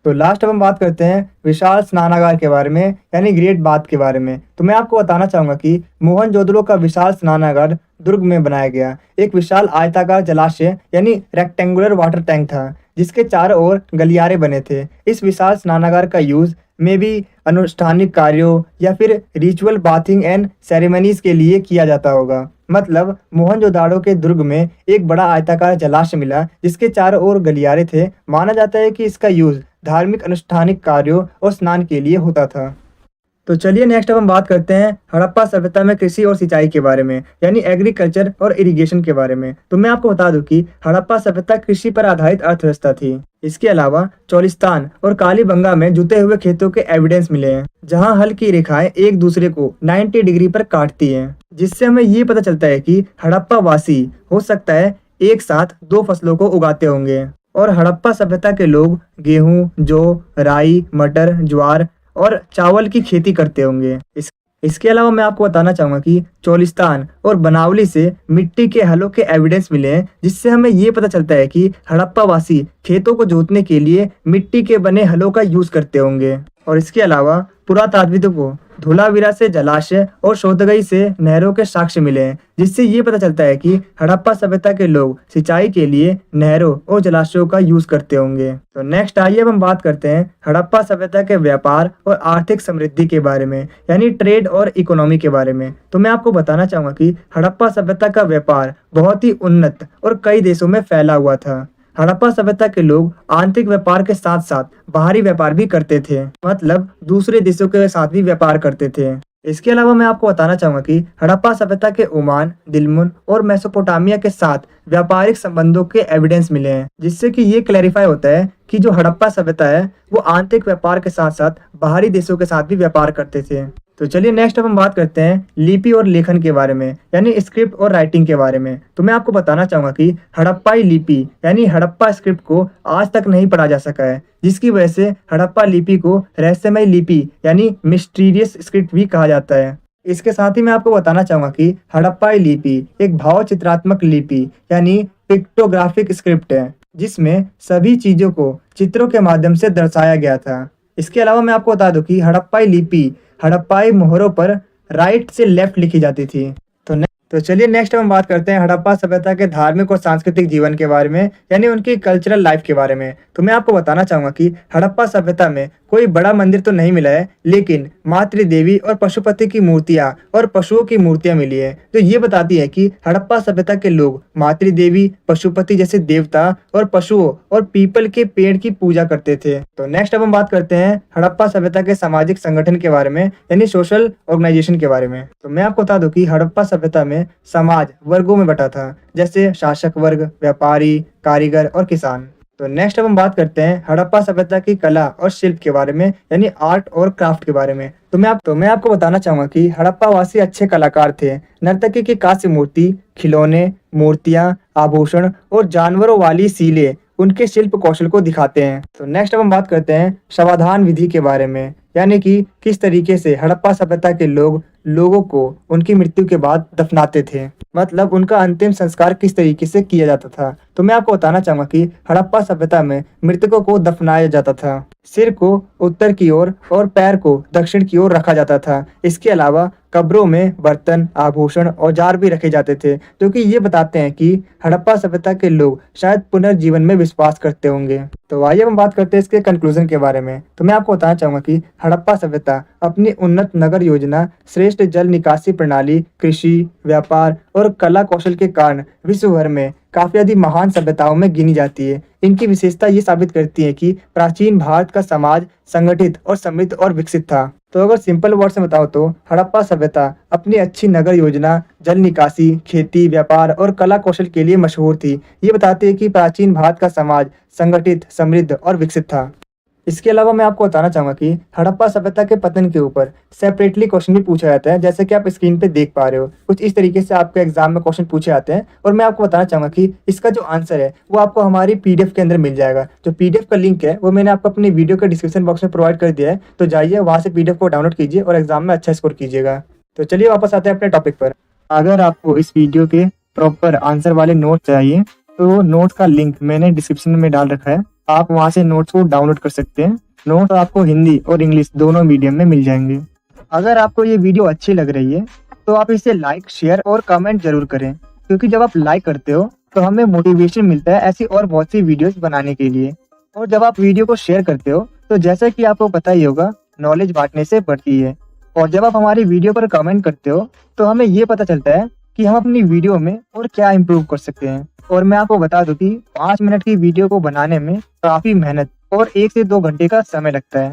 तो लास्ट अब हम बात करते हैं विशाल स्नानागार के बारे में, यानी ग्रेट बाथ के बारे में। तो मैं आपको बताना चाहूँगा कि मोहनजोदड़ो का विशाल स्नानागार दुर्ग में बनाया गया एक विशाल आयताकार जलाशय, यानी रेक्टेंगुलर वाटर टैंक था, जिसके चारों ओर गलियारे बने थे। इस विशाल स्नानागार का यूज़ में भी अनुष्ठानिक कार्यों या फिर रिचुअल बाथिंग एंड सेरेमनीज के लिए किया जाता होगा। मतलब मोहनजोदाड़ो के दुर्ग में एक बड़ा आयताकार जलाशय मिला जिसके चारों ओर गलियारे थे। माना जाता है कि इसका यूज़ धार्मिक अनुष्ठानिक कार्यों और स्नान के लिए होता था। तो चलिए नेक्स्ट अब हम बात करते हैं हड़प्पा सभ्यता में कृषि और सिंचाई के बारे में, यानी एग्रीकल्चर और इरिगेशन के बारे में। तो मैं आपको बता दूं कि हड़प्पा सभ्यता कृषि पर आधारित अर्थव्यवस्था थी। इसके अलावा चोलिस्तान और कालीबंगा में जुते हुए खेतों के एविडेंस मिले हैं, जहां हल की रेखाएं एक दूसरे को 90 डिग्री पर काटती हैं, जिससे हमें ये पता चलता है कि हड़प्पा वासी हो सकता है एक साथ दो फसलों को उगाते होंगे। और हड़प्पा सभ्यता के लोग गेहूं, जौ, राई, मटर, ज्वार और चावल की खेती करते होंगे। इसके अलावा मैं आपको बताना चाहूँगा कि चोलिस्तान और बनावली से मिट्टी के हलों के एविडेंस मिले हैं, जिससे हमें ये पता चलता है कि हड़प्पा वासी खेतों को जोतने के लिए मिट्टी के बने हलों का यूज़ करते होंगे। और इसके अलावा पुरातात्विकों को धोलावीरा से जलाशय और शोधगई से नहरों के साक्ष्य मिले हैं, जिससे ये पता चलता है कि हड़प्पा सभ्यता के लोग सिंचाई के लिए नहरों और जलाशयों का यूज करते होंगे। तो नेक्स्ट आइए अब हम बात करते हैं हड़प्पा सभ्यता के व्यापार और आर्थिक समृद्धि के बारे में, यानी ट्रेड और इकोनॉमी के बारे में। तो मैं आपको बताना चाहूँगा कि हड़प्पा सभ्यता का व्यापार बहुत ही उन्नत और कई देशों में फैला हुआ था। हड़प्पा सभ्यता के लोग आंतरिक व्यापार के साथ साथ बाहरी व्यापार भी करते थे, मतलब दूसरे देशों के साथ भी व्यापार करते थे। इसके अलावा मैं आपको बताना चाहूँगा कि हड़प्पा सभ्यता के ओमान, दिलमुन और मेसोपोटामिया के साथ व्यापारिक संबंधों के एविडेंस मिले हैं, जिससे कि ये क्लैरिफाई होता है कि जो हड़प्पा सभ्यता है वो आंतरिक व्यापार के साथ साथ बाहरी देशों के साथ भी व्यापार करते थे। तो चलिए नेक्स्ट अब हम बात करते हैं लिपि और लेखन के बारे में, यानी स्क्रिप्ट और राइटिंग के बारे में। तो मैं आपको बताना चाहूँगा कि हड़प्पाई लिपि यानी हड़प्पा स्क्रिप्ट को आज तक नहीं पढ़ा जा सका है, जिसकी वजह से हड़प्पा लिपि को रहस्यमय लिपि यानी मिस्टीरियस स्क्रिप्ट भी कहा जाता है। इसके साथ ही मैं आपको बताना चाहूँगा कि हड़प्पाई लिपि एक भाव चित्रात्मक लिपि यानी पिक्टोग्राफिक स्क्रिप्ट है, जिसमें सभी चीज़ों को चित्रों के माध्यम से दर्शाया गया था। इसके अलावा मैं आपको बता दूं कि हड़प्पाई लिपि हड़प्पाई मोहरों पर राइट से लेफ्ट लिखी जाती थी। तो चलिए नेक्स्ट हम बात करते हैं हड़प्पा सभ्यता के धार्मिक और सांस्कृतिक जीवन के बारे में, यानी उनकी कल्चरल लाइफ के बारे में। तो मैं आपको बताना चाहूँगा कि हड़प्पा सभ्यता में कोई बड़ा मंदिर तो नहीं मिला है, लेकिन मातृ देवी और पशुपति की मूर्तियां और पशुओं की मूर्तियां मिली है, जो ये बताती है कि हड़प्पा सभ्यता के लोग मातृ देवी, पशुपति जैसे देवता और पशुओं और पीपल के पेड़ की पूजा करते थे। तो नेक्स्ट अब हम बात करते हैं हड़प्पा सभ्यता के सामाजिक संगठन के बारे में, यानी सोशल ऑर्गेनाइजेशन के बारे में। तो मैं आपको बता दूं कि हड़प्पा सभ्यता में समाज वर्गों में बटा था, जैसे शासक वर्ग, व्यापारी, कारीगर और किसान। तो नेक्स्ट अब हम बात करते हैं हड़प्पा सभ्यता की कला और शिल्प के बारे में, यानी आर्ट और क्राफ्ट के बारे में। तो मैं आपको बताना चाहूंगा कि हड़प्पा वासी अच्छे कलाकार थे। नर्तकी की कांस्य मूर्ति, खिलौने, मूर्तियां, आभूषण और जानवरों वाली सीलें उनके शिल्प कौशल को दिखाते हैं। तो नेक्स्ट अब हम बात करते हैं शवाधान विधि के बारे में, यानी कि किस तरीके से हड़प्पा सभ्यता के लोगों को उनकी मृत्यु के बाद दफनाते थे, मतलब उनका अंतिम संस्कार किस तरीके से किया जाता था। तो मैं आपको बताना चाहूंगा कि हड़प्पा सभ्यता में मृतकों को दफनाया जाता था। सिर को उत्तर की ओर और पैर को दक्षिण की ओर रखा जाता था। इसके अलावा कब्रों में बर्तन, आभूषण, औजार भी रखे जाते थे, जो कि ये बताते हैं कि हड़प्पा सभ्यता के लोग शायद पुनर्जीवन में विश्वास करते होंगे। तो आइए हम बात करते हैं इसके कंक्लूजन के बारे में। तो मैं आपको बताना चाहूंगा कि हड़प्पा सभ्यता अपनी उन्नत नगर योजना, श्रेष्ठ जल निकासी प्रणाली, कृषि, व्यापार और कला कौशल के कारण विश्व भर में काफी अधिक महान सभ्यताओं में गिनी जाती है। इनकी विशेषता ये साबित करती है कि प्राचीन भारत का समाज संगठित और समृद्ध और विकसित था। तो अगर सिंपल वर्ड में बताओ तो हड़प्पा सभ्यता अपनी अच्छी नगर योजना, जल निकासी, खेती, व्यापार और कला कौशल के लिए मशहूर थी। ये बताती है कि प्राचीन भारत का समाज संगठित, समृद्ध और विकसित था। इसके अलावा मैं आपको बताना चाहूंगा कि हड़प्पा सभ्यता के पतन के ऊपर सेपरेटली क्वेश्चन भी पूछा जाता है, जैसे कि आप स्क्रीन पे देख पा रहे हो। कुछ इस तरीके से आपके एग्जाम में क्वेश्चन पूछे जाते हैं, और मैं आपको बताना चाहूंगा कि इसका जो आंसर है वो आपको हमारी पीडीएफ के अंदर मिल जाएगा। जो पीडीएफ का लिंक है वो मैंने आपको अपनी वीडियो के डिस्क्रिप्शन बॉक्स में प्रोवाइड कर दिया है, तो जाइए वहाँ से पीडीएफ को डाउनलोड कीजिए और एग्जाम में अच्छा स्कोर कीजिएगा। तो चलिए वापस आते हैं अपने टॉपिक पर। अगर आपको इस वीडियो के प्रॉपर आंसर वाले नोट चाहिए तो नोट का लिंक मैंने डिस्क्रिप्शन में डाल रखा है, आप वहाँ से नोट्स को डाउनलोड कर सकते हैं। नोट आपको हिंदी और इंग्लिश दोनों मीडियम में मिल जाएंगे। अगर आपको ये वीडियो अच्छी लग रही है तो आप इसे लाइक, शेयर और कमेंट जरूर करें, क्योंकि जब आप लाइक करते हो तो हमें मोटिवेशन मिलता है ऐसी और बहुत सी वीडियोस बनाने के लिए। और जब आप वीडियो को शेयर करते हो तो जैसा कि आपको पता ही होगा, नॉलेज बांटने से बढ़ती है। और जब आप हमारी वीडियो पर कमेंट करते हो तो हमें ये पता चलता है कि हम अपनी वीडियो में और क्या इम्प्रूव कर सकते हैं। और मैं आपको बता दूं कि 5 मिनट की वीडियो को बनाने में काफी मेहनत और 1 से 2 घंटे का समय लगता है।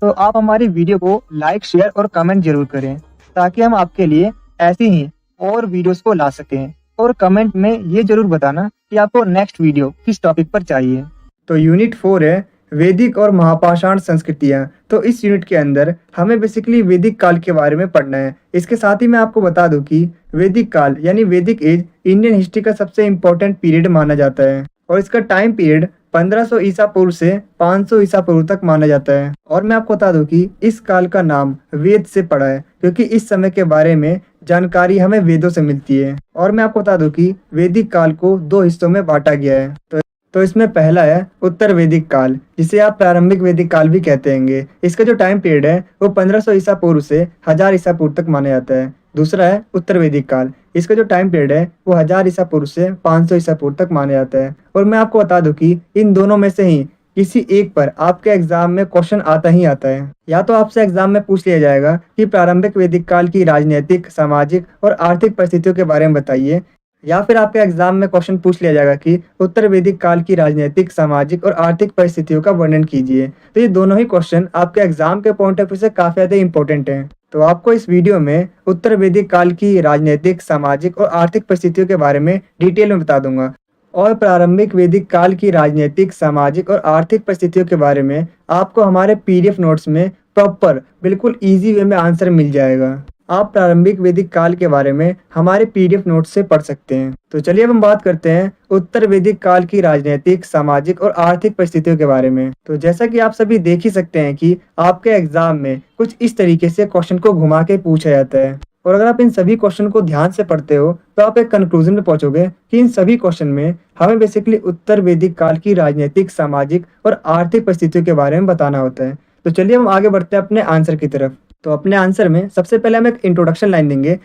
तो आप हमारी वीडियो को लाइक, शेयर और कमेंट जरूर करें, ताकि हम आपके लिए ऐसी ही और वीडियोस को ला सकें। और कमेंट में ये जरूर बताना कि आपको नेक्स्ट वीडियो किस टॉपिक पर चाहिए। तो यूनिट 4 है वैदिक और महापाषाण संस्कृतियाँ। तो इस यूनिट के अंदर हमें बेसिकली वैदिक काल के बारे में पढ़ना है। इसके साथ ही मैं आपको बता दूं कि वैदिक काल यानी वैदिक एज इंडियन हिस्ट्री का सबसे इम्पोर्टेंट पीरियड माना जाता है, और इसका टाइम पीरियड 1500 ईसा पूर्व से 500 ईसा पूर्व तक माना जाता है। और मैं आपको बता दूं कि इस काल का नाम वेद से पड़ा है, क्योंकि इस समय के बारे में जानकारी हमें वेदों से मिलती है। और मैं आपको बता दूं कि वैदिक काल को 2 हिस्सों में बांटा गया है। तो इसमें पहला है उत्तर वैदिक काल, जिसे आप प्रारंभिक वैदिक काल भी कहते हैं। इसका जो टाइम पीरियड है वो 1500 ईसा पूर्व से 1000 ईसा पूर्व तक माना जाता है। दूसरा है उत्तर वैदिक काल, इसका जो टाइम पीरियड है वो 1000 ईसा पूर्व से 500 ईसा पूर्व तक माना जाता है। और मैं आपको बता दूं कि इन दोनों में से ही किसी एक पर आपके एग्जाम में क्वेश्चन आता ही आता है। या तो आपसे एग्जाम में पूछ लिया जाएगा कि प्रारंभिक वैदिक काल की राजनीतिक, सामाजिक और आर्थिक परिस्थितियों के बारे में बताइए, या फिर आपके एग्जाम में क्वेश्चन पूछ लिया जाएगा कि उत्तर वैदिक काल की राजनीतिक, सामाजिक और आर्थिक परिस्थितियों का वर्णन कीजिए। तो ये दोनों ही क्वेश्चन आपके एग्जाम के पॉइंट ऑफ व्यू से काफी ज्यादा इंपॉर्टेंट हैं। तो आपको इस वीडियो में उत्तर वैदिक काल की राजनीतिक, सामाजिक और आर्थिक परिस्थितियों के बारे में डिटेल में बता दूंगा, और प्रारंभिक वैदिक काल की राजनीतिक, सामाजिक और आर्थिक परिस्थितियों के बारे में आपको हमारे पीडीएफ नोट्स में प्रॉपर बिल्कुल ईजी वे में आंसर मिल जाएगा। आप प्रारंभिक वैदिक काल के बारे में हमारे पीडीएफ नोट से पढ़ सकते हैं। तो चलिए अब हम बात करते हैं उत्तर वैदिक काल की राजनीतिक, सामाजिक और आर्थिक परिस्थितियों के बारे में। तो जैसा कि आप सभी देख ही सकते हैं कि आपके एग्जाम में कुछ इस तरीके से क्वेश्चन को घुमा के पूछा जाता है, और अगर आप इन सभी क्वेश्चन को ध्यान से पढ़ते हो तो आप एक कंक्लूजन में पहुंचोगे कि इन सभी क्वेश्चन में हमें बेसिकली उत्तर वैदिक काल की राजनीतिक, सामाजिक और आर्थिक परिस्थितियों के बारे में बताना होता है। तो चलिए हम आगे बढ़ते हैं अपने आंसर की तरफ। तो अपने आंसर में सबसे पहले हम एक इंट्रोडक्शन लाइन देंगे,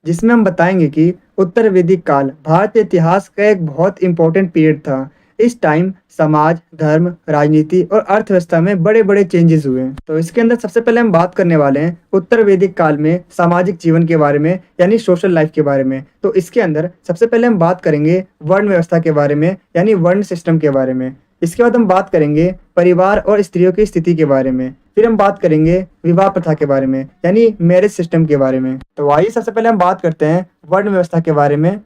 जिसमें हम बताएंगे कि उत्तर वैदिक काल भारतीय इतिहास का एक बहुत इंपॉर्टेंट पीरियड था, इस टाइम समाज, धर्म, राजनीति और अर्थव्यवस्था में बड़े बड़े चेंजेस हुए। तो इसके अंदर सबसे पहले हम बात करने वाले हैं उत्तर वैदिक काल में सामाजिक जीवन के बारे में, यानी सोशल लाइफ के बारे में। तो इसके अंदर सबसे पहले हम बात करेंगे वर्ण व्यवस्था के बारे में, यानी वर्ण सिस्टम के बारे में। इसके बाद हम बात करेंगे परिवार और स्त्रियों की स्थिति के बारे में। फिर हम बात करेंगे विवाह प्रथा के बारे में, यानी मैरिज सिस्टम के बारे में। तो आइए सबसे पहले हम बात करते हैं वर्ण व्यवस्था के बारे में।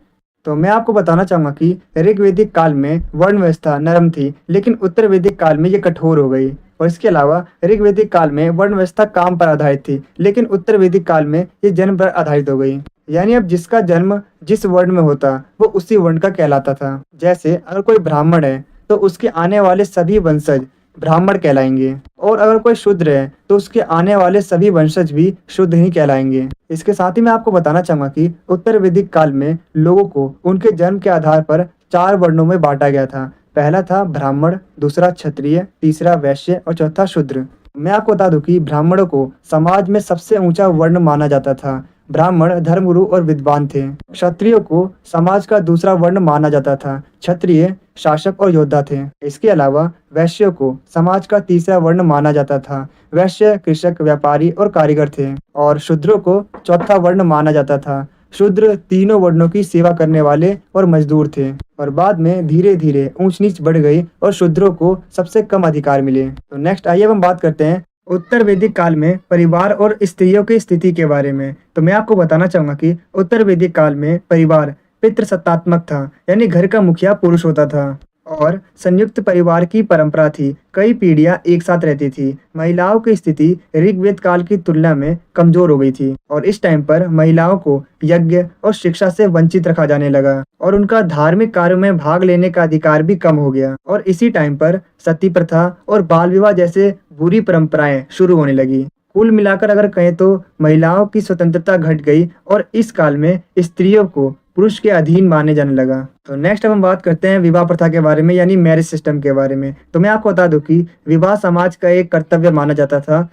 तो मैं आपको बताना चाहूँगा कि ऋग्वैदिक काल में वर्ण व्यवस्था नरम थी, लेकिन उत्तर वैदिक काल में ये कठोर हो गई। और इसके अलावा ऋग्वैदिक काल में वर्ण व्यवस्था काम पर आधारित थी, लेकिन उत्तर वैदिक काल में ये जन्म पर आधारित हो गई। यानी अब जिसका जन्म जिस वर्ण में होता वो उसी वर्ण का कहलाता था। जैसे अगर कोई ब्राह्मण है तो उसके आने वाले सभी वंशज ब्राह्मण कहलाएंगे, और अगर कोई शूद्र है तो उसके आने वाले सभी वंशज भी शूद्र ही कहलाएंगे। इसके साथ ही मैं आपको बताना चाहूंगा कि उत्तर वैदिक काल में लोगों को उनके जन्म के आधार पर 4 वर्णों में बांटा गया था। पहला था ब्राह्मण, दूसरा क्षत्रिय, तीसरा वैश्य और चौथा शूद्र। मैं आपको बता दूं कि ब्राह्मणों को समाज में सबसे ऊंचा वर्ण माना जाता था। ब्राह्मण धर्मगुरु और विद्वान थे। क्षत्रियो को समाज का दूसरा वर्ण माना जाता था। क्षत्रिय शासक और योद्धा थे। इसके अलावा वैश्यों को समाज का तीसरा वर्ण माना जाता था। वैश्य कृषक, व्यापारी और कारीगर थे। और शूद्रों को चौथा वर्ण माना जाता था। शूद्र तीनों वर्णों की सेवा करने वाले और मजदूर थे। और बाद में धीरे धीरे ऊंच नीच बढ़ गई और शूद्रों को सबसे कम अधिकार मिले। तो नेक्स्ट आइए हम बात करते हैं उत्तर वैदिक काल में परिवार और स्त्रियों की स्थिति के बारे में। तो मैं आपको बताना चाहूंगा कि उत्तर वैदिक काल में परिवार पितृसत्तात्मक था, यानी घर का मुखिया पुरुष होता था और संयुक्त परिवार की परंपरा थी। कई पीढ़ियां एक साथ रहती थी। महिलाओं की स्थिति ऋग्वेद काल की तुलना में कमजोर हो गई थी और इस टाइम पर महिलाओं को यज्ञ और शिक्षा से वंचित रखा जाने लगा और उनका धार्मिक कार्यों में भाग लेने का अधिकार भी कम हो गया। और इसी टाइम पर सती प्रथा और बाल विवाह जैसे बुरी परंपराएं शुरू होने लगी। कुल मिलाकर अगर कहें तो महिलाओं की स्वतंत्रता घट गई और इस काल में स्त्रियों को पुरुष के अधीन माने जाने लगा। तो नेक्स्ट अब हम बात करते हैं विवाह प्रथा के बारे में, यानी मैरिज सिस्टम के बारे में। तो मैं आपको बता दूं कि विवाह समाज का एक कर्तव्य माना जाता था।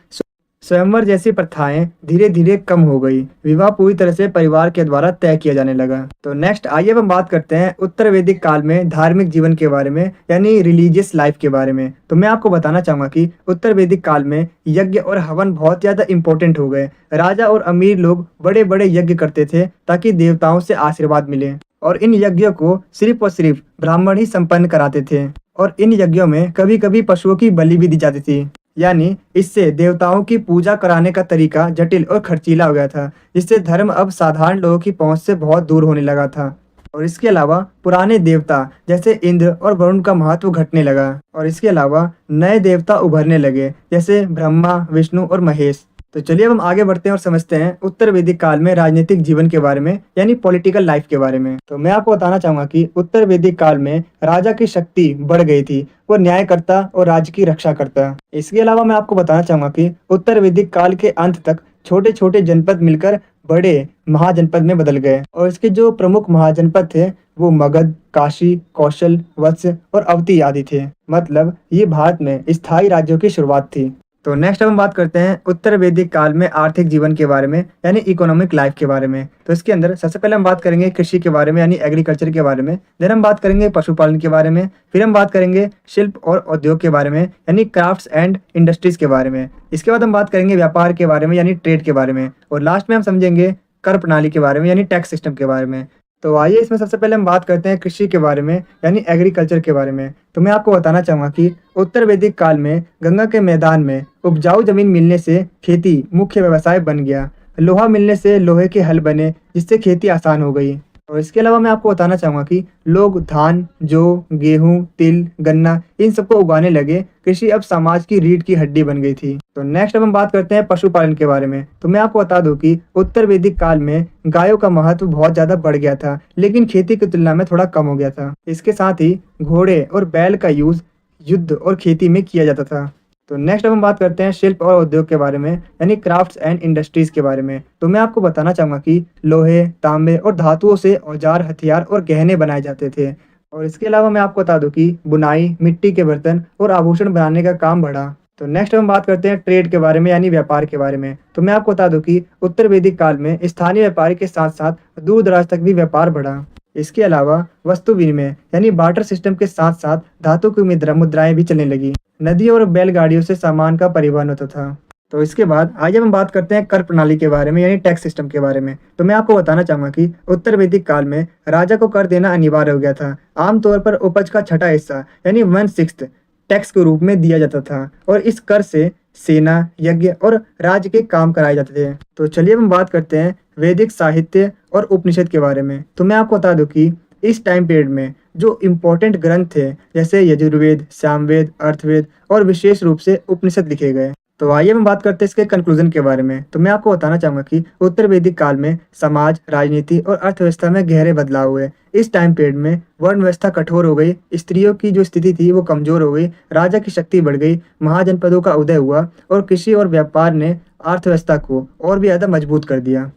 स्वयंवर जैसी प्रथाएं धीरे धीरे कम हो गई। विवाह पूरी तरह से परिवार के द्वारा तय किया जाने लगा। तो नेक्स्ट आइए हम बात करते हैं उत्तर वैदिक काल में धार्मिक जीवन के बारे में, यानी रिलीजियस लाइफ के बारे में। तो मैं आपको बताना चाहूंगा कि उत्तर वैदिक काल में यज्ञ और हवन बहुत ज्यादा इंपॉर्टेंट हो गए। राजा और अमीर लोग बड़े बड़े यज्ञ करते थे ताकि देवताओं से आशीर्वाद मिले, और इन यज्ञों को सिर्फ और सिर्फ ब्राह्मण ही संपन्न कराते थे। और इन यज्ञों में कभी कभी पशुओं की बलि भी दी जाती थी। यानी इससे देवताओं की पूजा कराने का तरीका जटिल और खर्चीला हो गया था, जिससे धर्म अब साधारण लोगों की पहुंच से बहुत दूर होने लगा था। और इसके अलावा पुराने देवता जैसे इंद्र और वरुण का महत्व घटने लगा और इसके अलावा नए देवता उभरने लगे जैसे ब्रह्मा, विष्णु और महेश। तो चलिए अब हम आगे बढ़ते हैं और समझते हैं उत्तर वैदिक काल में राजनीतिक जीवन के बारे में, यानी पॉलिटिकल लाइफ के बारे में। तो मैं आपको बताना चाहूंगा कि उत्तर वैदिक काल में राजा की शक्ति बढ़ गई थी। वो न्यायकर्ता और राज्य की रक्षा करता। इसके अलावा मैं आपको बताना चाहूंगा कि उत्तर वैदिक काल के अंत तक छोटे छोटे जनपद मिलकर बड़े महाजनपद में बदल गए और इसके जो प्रमुख महाजनपद थे वो मगध, काशी, कौशल, वत्स और अवधी आदि थे। मतलब ये भारत में स्थायी राज्यों की शुरुआत थी। तो नेक्स्ट हम बात करते हैं उत्तर वैदिक काल में आर्थिक जीवन के बारे में, यानी इकोनॉमिक लाइफ के बारे में। तो इसके अंदर सबसे पहले हम बात करेंगे कृषि के बारे में, यानी एग्रीकल्चर के बारे में। देन हम बात करेंगे पशुपालन के बारे में। फिर हम बात करेंगे शिल्प और उद्योग के बारे में, यानी क्राफ्ट्स एंड इंडस्ट्रीज के बारे में। इसके बाद हम बात करेंगे व्यापार के बारे में, यानी ट्रेड के बारे में। और लास्ट में हम समझेंगे कर प्रणाली के बारे में, यानी टैक्स सिस्टम के बारे में। तो आइए इसमें सबसे पहले हम बात करते हैं कृषि के बारे में, यानी एग्रीकल्चर के बारे में। तो मैं आपको बताना चाहूँगा कि उत्तर वैदिक काल में गंगा के मैदान में उपजाऊ जमीन मिलने से खेती मुख्य व्यवसाय बन गया। लोहा मिलने से लोहे के हल बने, जिससे खेती आसान हो गई। और इसके अलावा मैं आपको बताना चाहूँगा कि लोग धान, जौ, गेहूँ, तिल, गन्ना इन सबको उगाने लगे। कृषि अब समाज की रीढ़ की हड्डी बन गई थी। तो नेक्स्ट अब हम बात करते हैं पशुपालन के बारे में। तो मैं आपको बता दूं कि उत्तर वैदिक काल में गायों का महत्व बहुत ज्यादा बढ़ गया था, लेकिन खेती की तुलना में थोड़ा कम हो गया था। इसके साथ ही घोड़े और बैल का यूज युद्ध और खेती में किया जाता था। तो नेक्स्ट अब हम बात करते हैं शिल्प और उद्योग के बारे में, यानी क्राफ्ट्स एंड इंडस्ट्रीज के बारे में। तो मैं आपको बताना चाहूँगा कि लोहे, तांबे और धातुओं से औजार, हथियार और गहने बनाए जाते थे। और इसके अलावा मैं आपको बता दूं कि बुनाई, मिट्टी के बर्तन और आभूषण बनाने का काम बढ़ा। तो नेक्स्ट हम बात करते हैं ट्रेड के बारे में, यानी व्यापार के बारे में। तो मैं आपको बता दूं कि उत्तर वैदिक काल में स्थानीय व्यापारी के साथ साथ दूर दराज तक भी व्यापार बढ़ा। इसके अलावा वस्तु विनिमय यानी बार्टर सिस्टम के साथ साथ धातु की मुद्राएं भी चलने लगी। नदियों और बैलगाड़ियों से सामान का परिवहन होता था। तो इसके बाद आज हम बात करते हैं कर प्रणाली के बारे में यानी टैक्स सिस्टम के बारे में। तो मैं आपको बताना चाहूंगा कि उत्तर वैदिक काल में राजा को कर देना अनिवार्य हो गया था। आमतौर पर उपज का छठा हिस्सा यानी 1/6 टैक्स के रूप में दिया जाता था और इस कर से सेना, यज्ञ और राज्य के काम कराए जाते थे। तो चलिए हम बात करते हैं वैदिक साहित्य और उपनिषद के बारे में। तो मैं आपको बता दूं कि इस टाइम पीरियड में जो इम्पोर्टेंट ग्रंथ थे जैसे यजुर्वेद, सामवेद, अर्थवेद और विशेष रूप से उपनिषद लिखे गए। तो आइए हम बात करते हैं इसके कंक्लूजन के बारे में। तो मैं आपको बताना चाहूंगा कि उत्तर वैदिक काल में समाज, राजनीति और अर्थव्यवस्था में गहरे बदलाव हुए। इस टाइम पीरियड में वर्ण व्यवस्था कठोर हो गई, स्त्रियों की जो स्थिति थी वो कमजोर हो गई, राजा की शक्ति बढ़ गई, महाजनपदों का उदय हुआ और कृषि और व्यापार ने अर्थव्यवस्था को और भी ज़्यादा मजबूत कर दिया।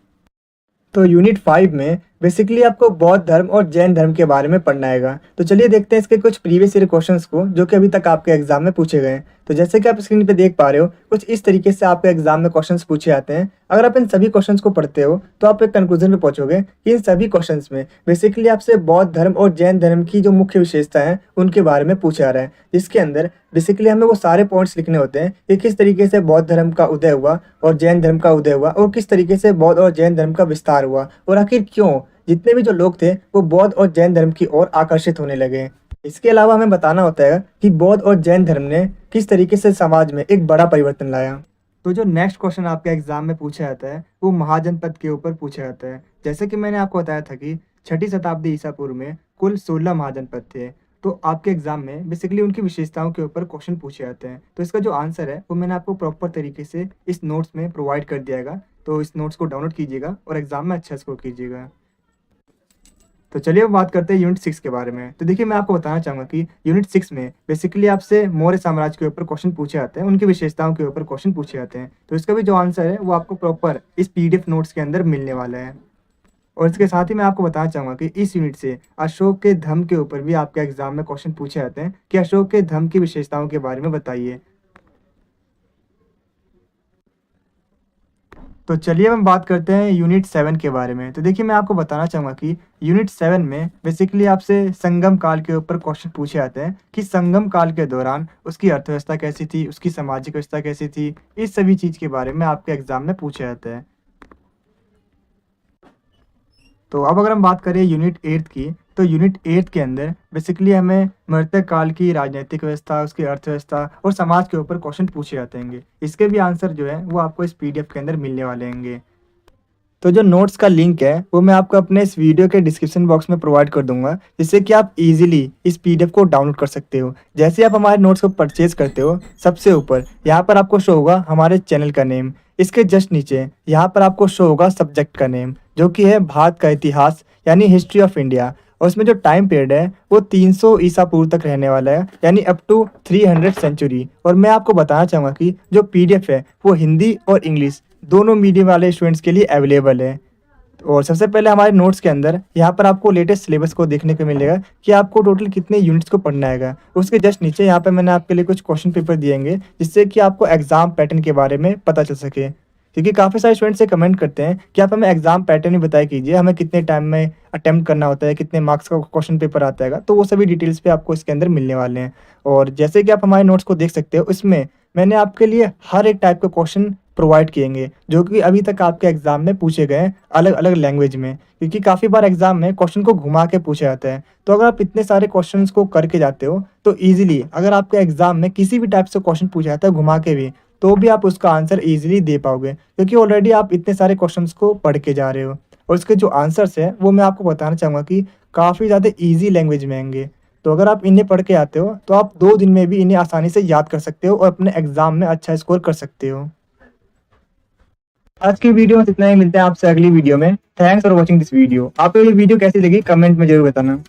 तो यूनिट 5 में बेसिकली आपको बौद्ध धर्म और जैन धर्म के बारे में पढ़ना आएगा। तो चलिए देखते हैं इसके कुछ प्रीवियस ईयर क्वेश्चंस को जो कि अभी तक आपके एग्जाम में पूछे गए हैं। तो जैसे कि आप स्क्रीन पे देख पा रहे हो कुछ इस तरीके से आपके एग्जाम में क्वेश्चंस पूछे जाते हैं। अगर आप इन सभी क्वेश्चंस को पढ़ते हो तो आप एक कंक्लूजन पे पहुंचोगे कि इन सभी क्वेश्चंस में बेसिकली आपसे बौद्ध धर्म और जैन धर्म की जो मुख्य विशेषता है उनके बारे में पूछा जा रहा है, जिसके अंदर बेसिकली हमें वो सारे पॉइंट्स लिखने होते हैं कि किस तरीके से बौद्ध धर्म का उदय हुआ और जैन धर्म का उदय हुआ और किस तरीके से बौद्ध और जैन धर्म का विस्तार हुआ और आखिर क्यों जितने भी जो लोग थे वो बौद्ध और जैन धर्म की ओर आकर्षित होने लगे। इसके अलावा हमें बताना होता है कि बौद्ध और जैन धर्म ने किस तरीके से समाज में एक बड़ा परिवर्तन लाया। तो जो नेक्स्ट क्वेश्चन आपके एग्जाम में पूछा जाता है वो महाजनपद के ऊपर पूछा जाता है। जैसे कि मैंने आपको बताया था कि 6ठी शताब्दी ईसा पूर्व में कुल 16 महाजनपद थे। तो आपके एग्जाम में बेसिकली उनकी विशेषताओं के ऊपर क्वेश्चन पूछे जाते हैं। तो इसका जो आंसर है वो मैंने आपको प्रॉपर तरीके से इस नोट्स में प्रोवाइड कर दिया है। तो इस नोट्स को डाउनलोड कीजिएगा और एग्जाम में अच्छा स्कोर कीजिएगा। तो चलिए अब बात करते हैं यूनिट 6 के बारे में। तो देखिए मैं आपको बताना चाहूँगा कि यूनिट 6 में बेसिकली आपसे मौर्य साम्राज्य के ऊपर क्वेश्चन पूछे जाते हैं, उनकी विशेषताओं के ऊपर क्वेश्चन पूछे जाते हैं। तो इसका भी जो आंसर है वो आपको प्रॉपर इस PDF नोट्स के अंदर मिलने वाला है। और इसके साथ ही मैं आपको बताना चाहूँगा कि इस यूनिट से अशोक के धम्म के ऊपर भी आपके एग्जाम में क्वेश्चन पूछे जाते हैं कि अशोक के धम्म की विशेषताओं के बारे में बताइए। तो चलिए हम बात करते हैं यूनिट 7 के बारे में। तो देखिए मैं आपको बताना चाहूँगा कि यूनिट 7 में बेसिकली आपसे संगम काल के ऊपर क्वेश्चन पूछे जाते हैं कि संगम काल के दौरान उसकी अर्थव्यवस्था कैसी थी, उसकी सामाजिक व्यवस्था कैसी थी, इस सभी चीज़ के बारे में आपके एग्जाम में पूछा जाता है। तो अब अगर हम बात करें यूनिट 8 की, तो यूनिट 8 के अंदर बेसिकली हमें मृतक काल की राजनीतिक व्यवस्था, उसकी अर्थव्यवस्था और समाज के ऊपर क्वेश्चन पूछे जाते हैं। इसके भी आंसर जो है वो आपको इस PDF के अंदर मिलने वाले हैं। तो जो नोट्स का लिंक है वो मैं आपको अपने इस वीडियो के डिस्क्रिप्शन बॉक्स में प्रोवाइड कर दूंगा, जिससे कि आप इजीली इस PDF को डाउनलोड कर सकते हो। जैसे आप हमारे नोट्स को परचेज करते हो, सबसे ऊपर यहाँ पर आपको शो होगा हमारे चैनल का नेम। इसके जस्ट नीचे यहाँ पर आपको शो होगा सब्जेक्ट का नेम, जो कि है भारत का इतिहास यानी हिस्ट्री ऑफ इंडिया। और उसमें जो टाइम पीरियड है वो 300 ईसा पूर्व तक रहने वाला है, यानी अप टू 300 सेंचुरी। और मैं आपको बताना चाहूँगा कि जो PDF है वो हिंदी और इंग्लिश दोनों मीडियम वाले स्टूडेंट्स के लिए अवेलेबल है। और सबसे पहले हमारे नोट्स के अंदर यहाँ पर आपको लेटेस्ट सिलेबस को देखने को मिलेगा कि आपको टोटल कितने यूनिट्स को पढ़ना है। उसके जस्ट नीचे यहाँ पे मैंने आपके लिए कुछ क्वेश्चन पेपर दिएंगे, जिससे कि आपको एग्जाम पैटर्न के बारे में पता चल सके। क्योंकि काफ़ी सारे स्टूडेंट्स से कमेंट करते हैं कि आप हमें एग्जाम पैटर्न ही बताया कीजिए, हमें कितने टाइम में अटेम्प्ट करना होता है, कितने मार्क्स का क्वेश्चन पेपर आता है। तो वो सभी डिटेल्स पे आपको इसके अंदर मिलने वाले हैं। और जैसे कि आप हमारे नोट्स को देख सकते हो, इसमें मैंने आपके लिए हर एक टाइप के क्वेश्चन प्रोवाइड किएंगे जो कि अभी तक आपके एग्जाम में पूछे गए हैं अलग अलग लैंग्वेज में। क्योंकि काफ़ी बार एग्जाम में क्वेश्चन को घुमा के पूछा जाता है। तो अगर आप इतने सारे क्वेश्चंस को करके जाते हो तो ईजिली अगर आपके एग्जाम में किसी भी टाइप से क्वेश्चन पूछा जाता है घुमा के भी, तो भी आप उसका आंसर ईजिली दे पाओगे, क्योंकि ऑलरेडी आप इतने सारे क्वेश्चंस को पढ़ के जा रहे हो। और इसके जो आंसर्स है वो मैं आपको बताना चाहूँगा कि काफ़ी ज़्यादा ईजी लैंग्वेज में आएंगे। तो अगर आप इन्हें पढ़ के आते हो तो आप 2 दिन में भी इन्हें आसानी से याद कर सकते हो और अपने एग्जाम में अच्छा स्कोर कर सकते हो। आज की वीडियो में इतना ही, मिलते हैं आपसे अगली वीडियो में। Thanks for watching this video. आपको ये वीडियो कैसी लगी कमेंट में जरूर बताना।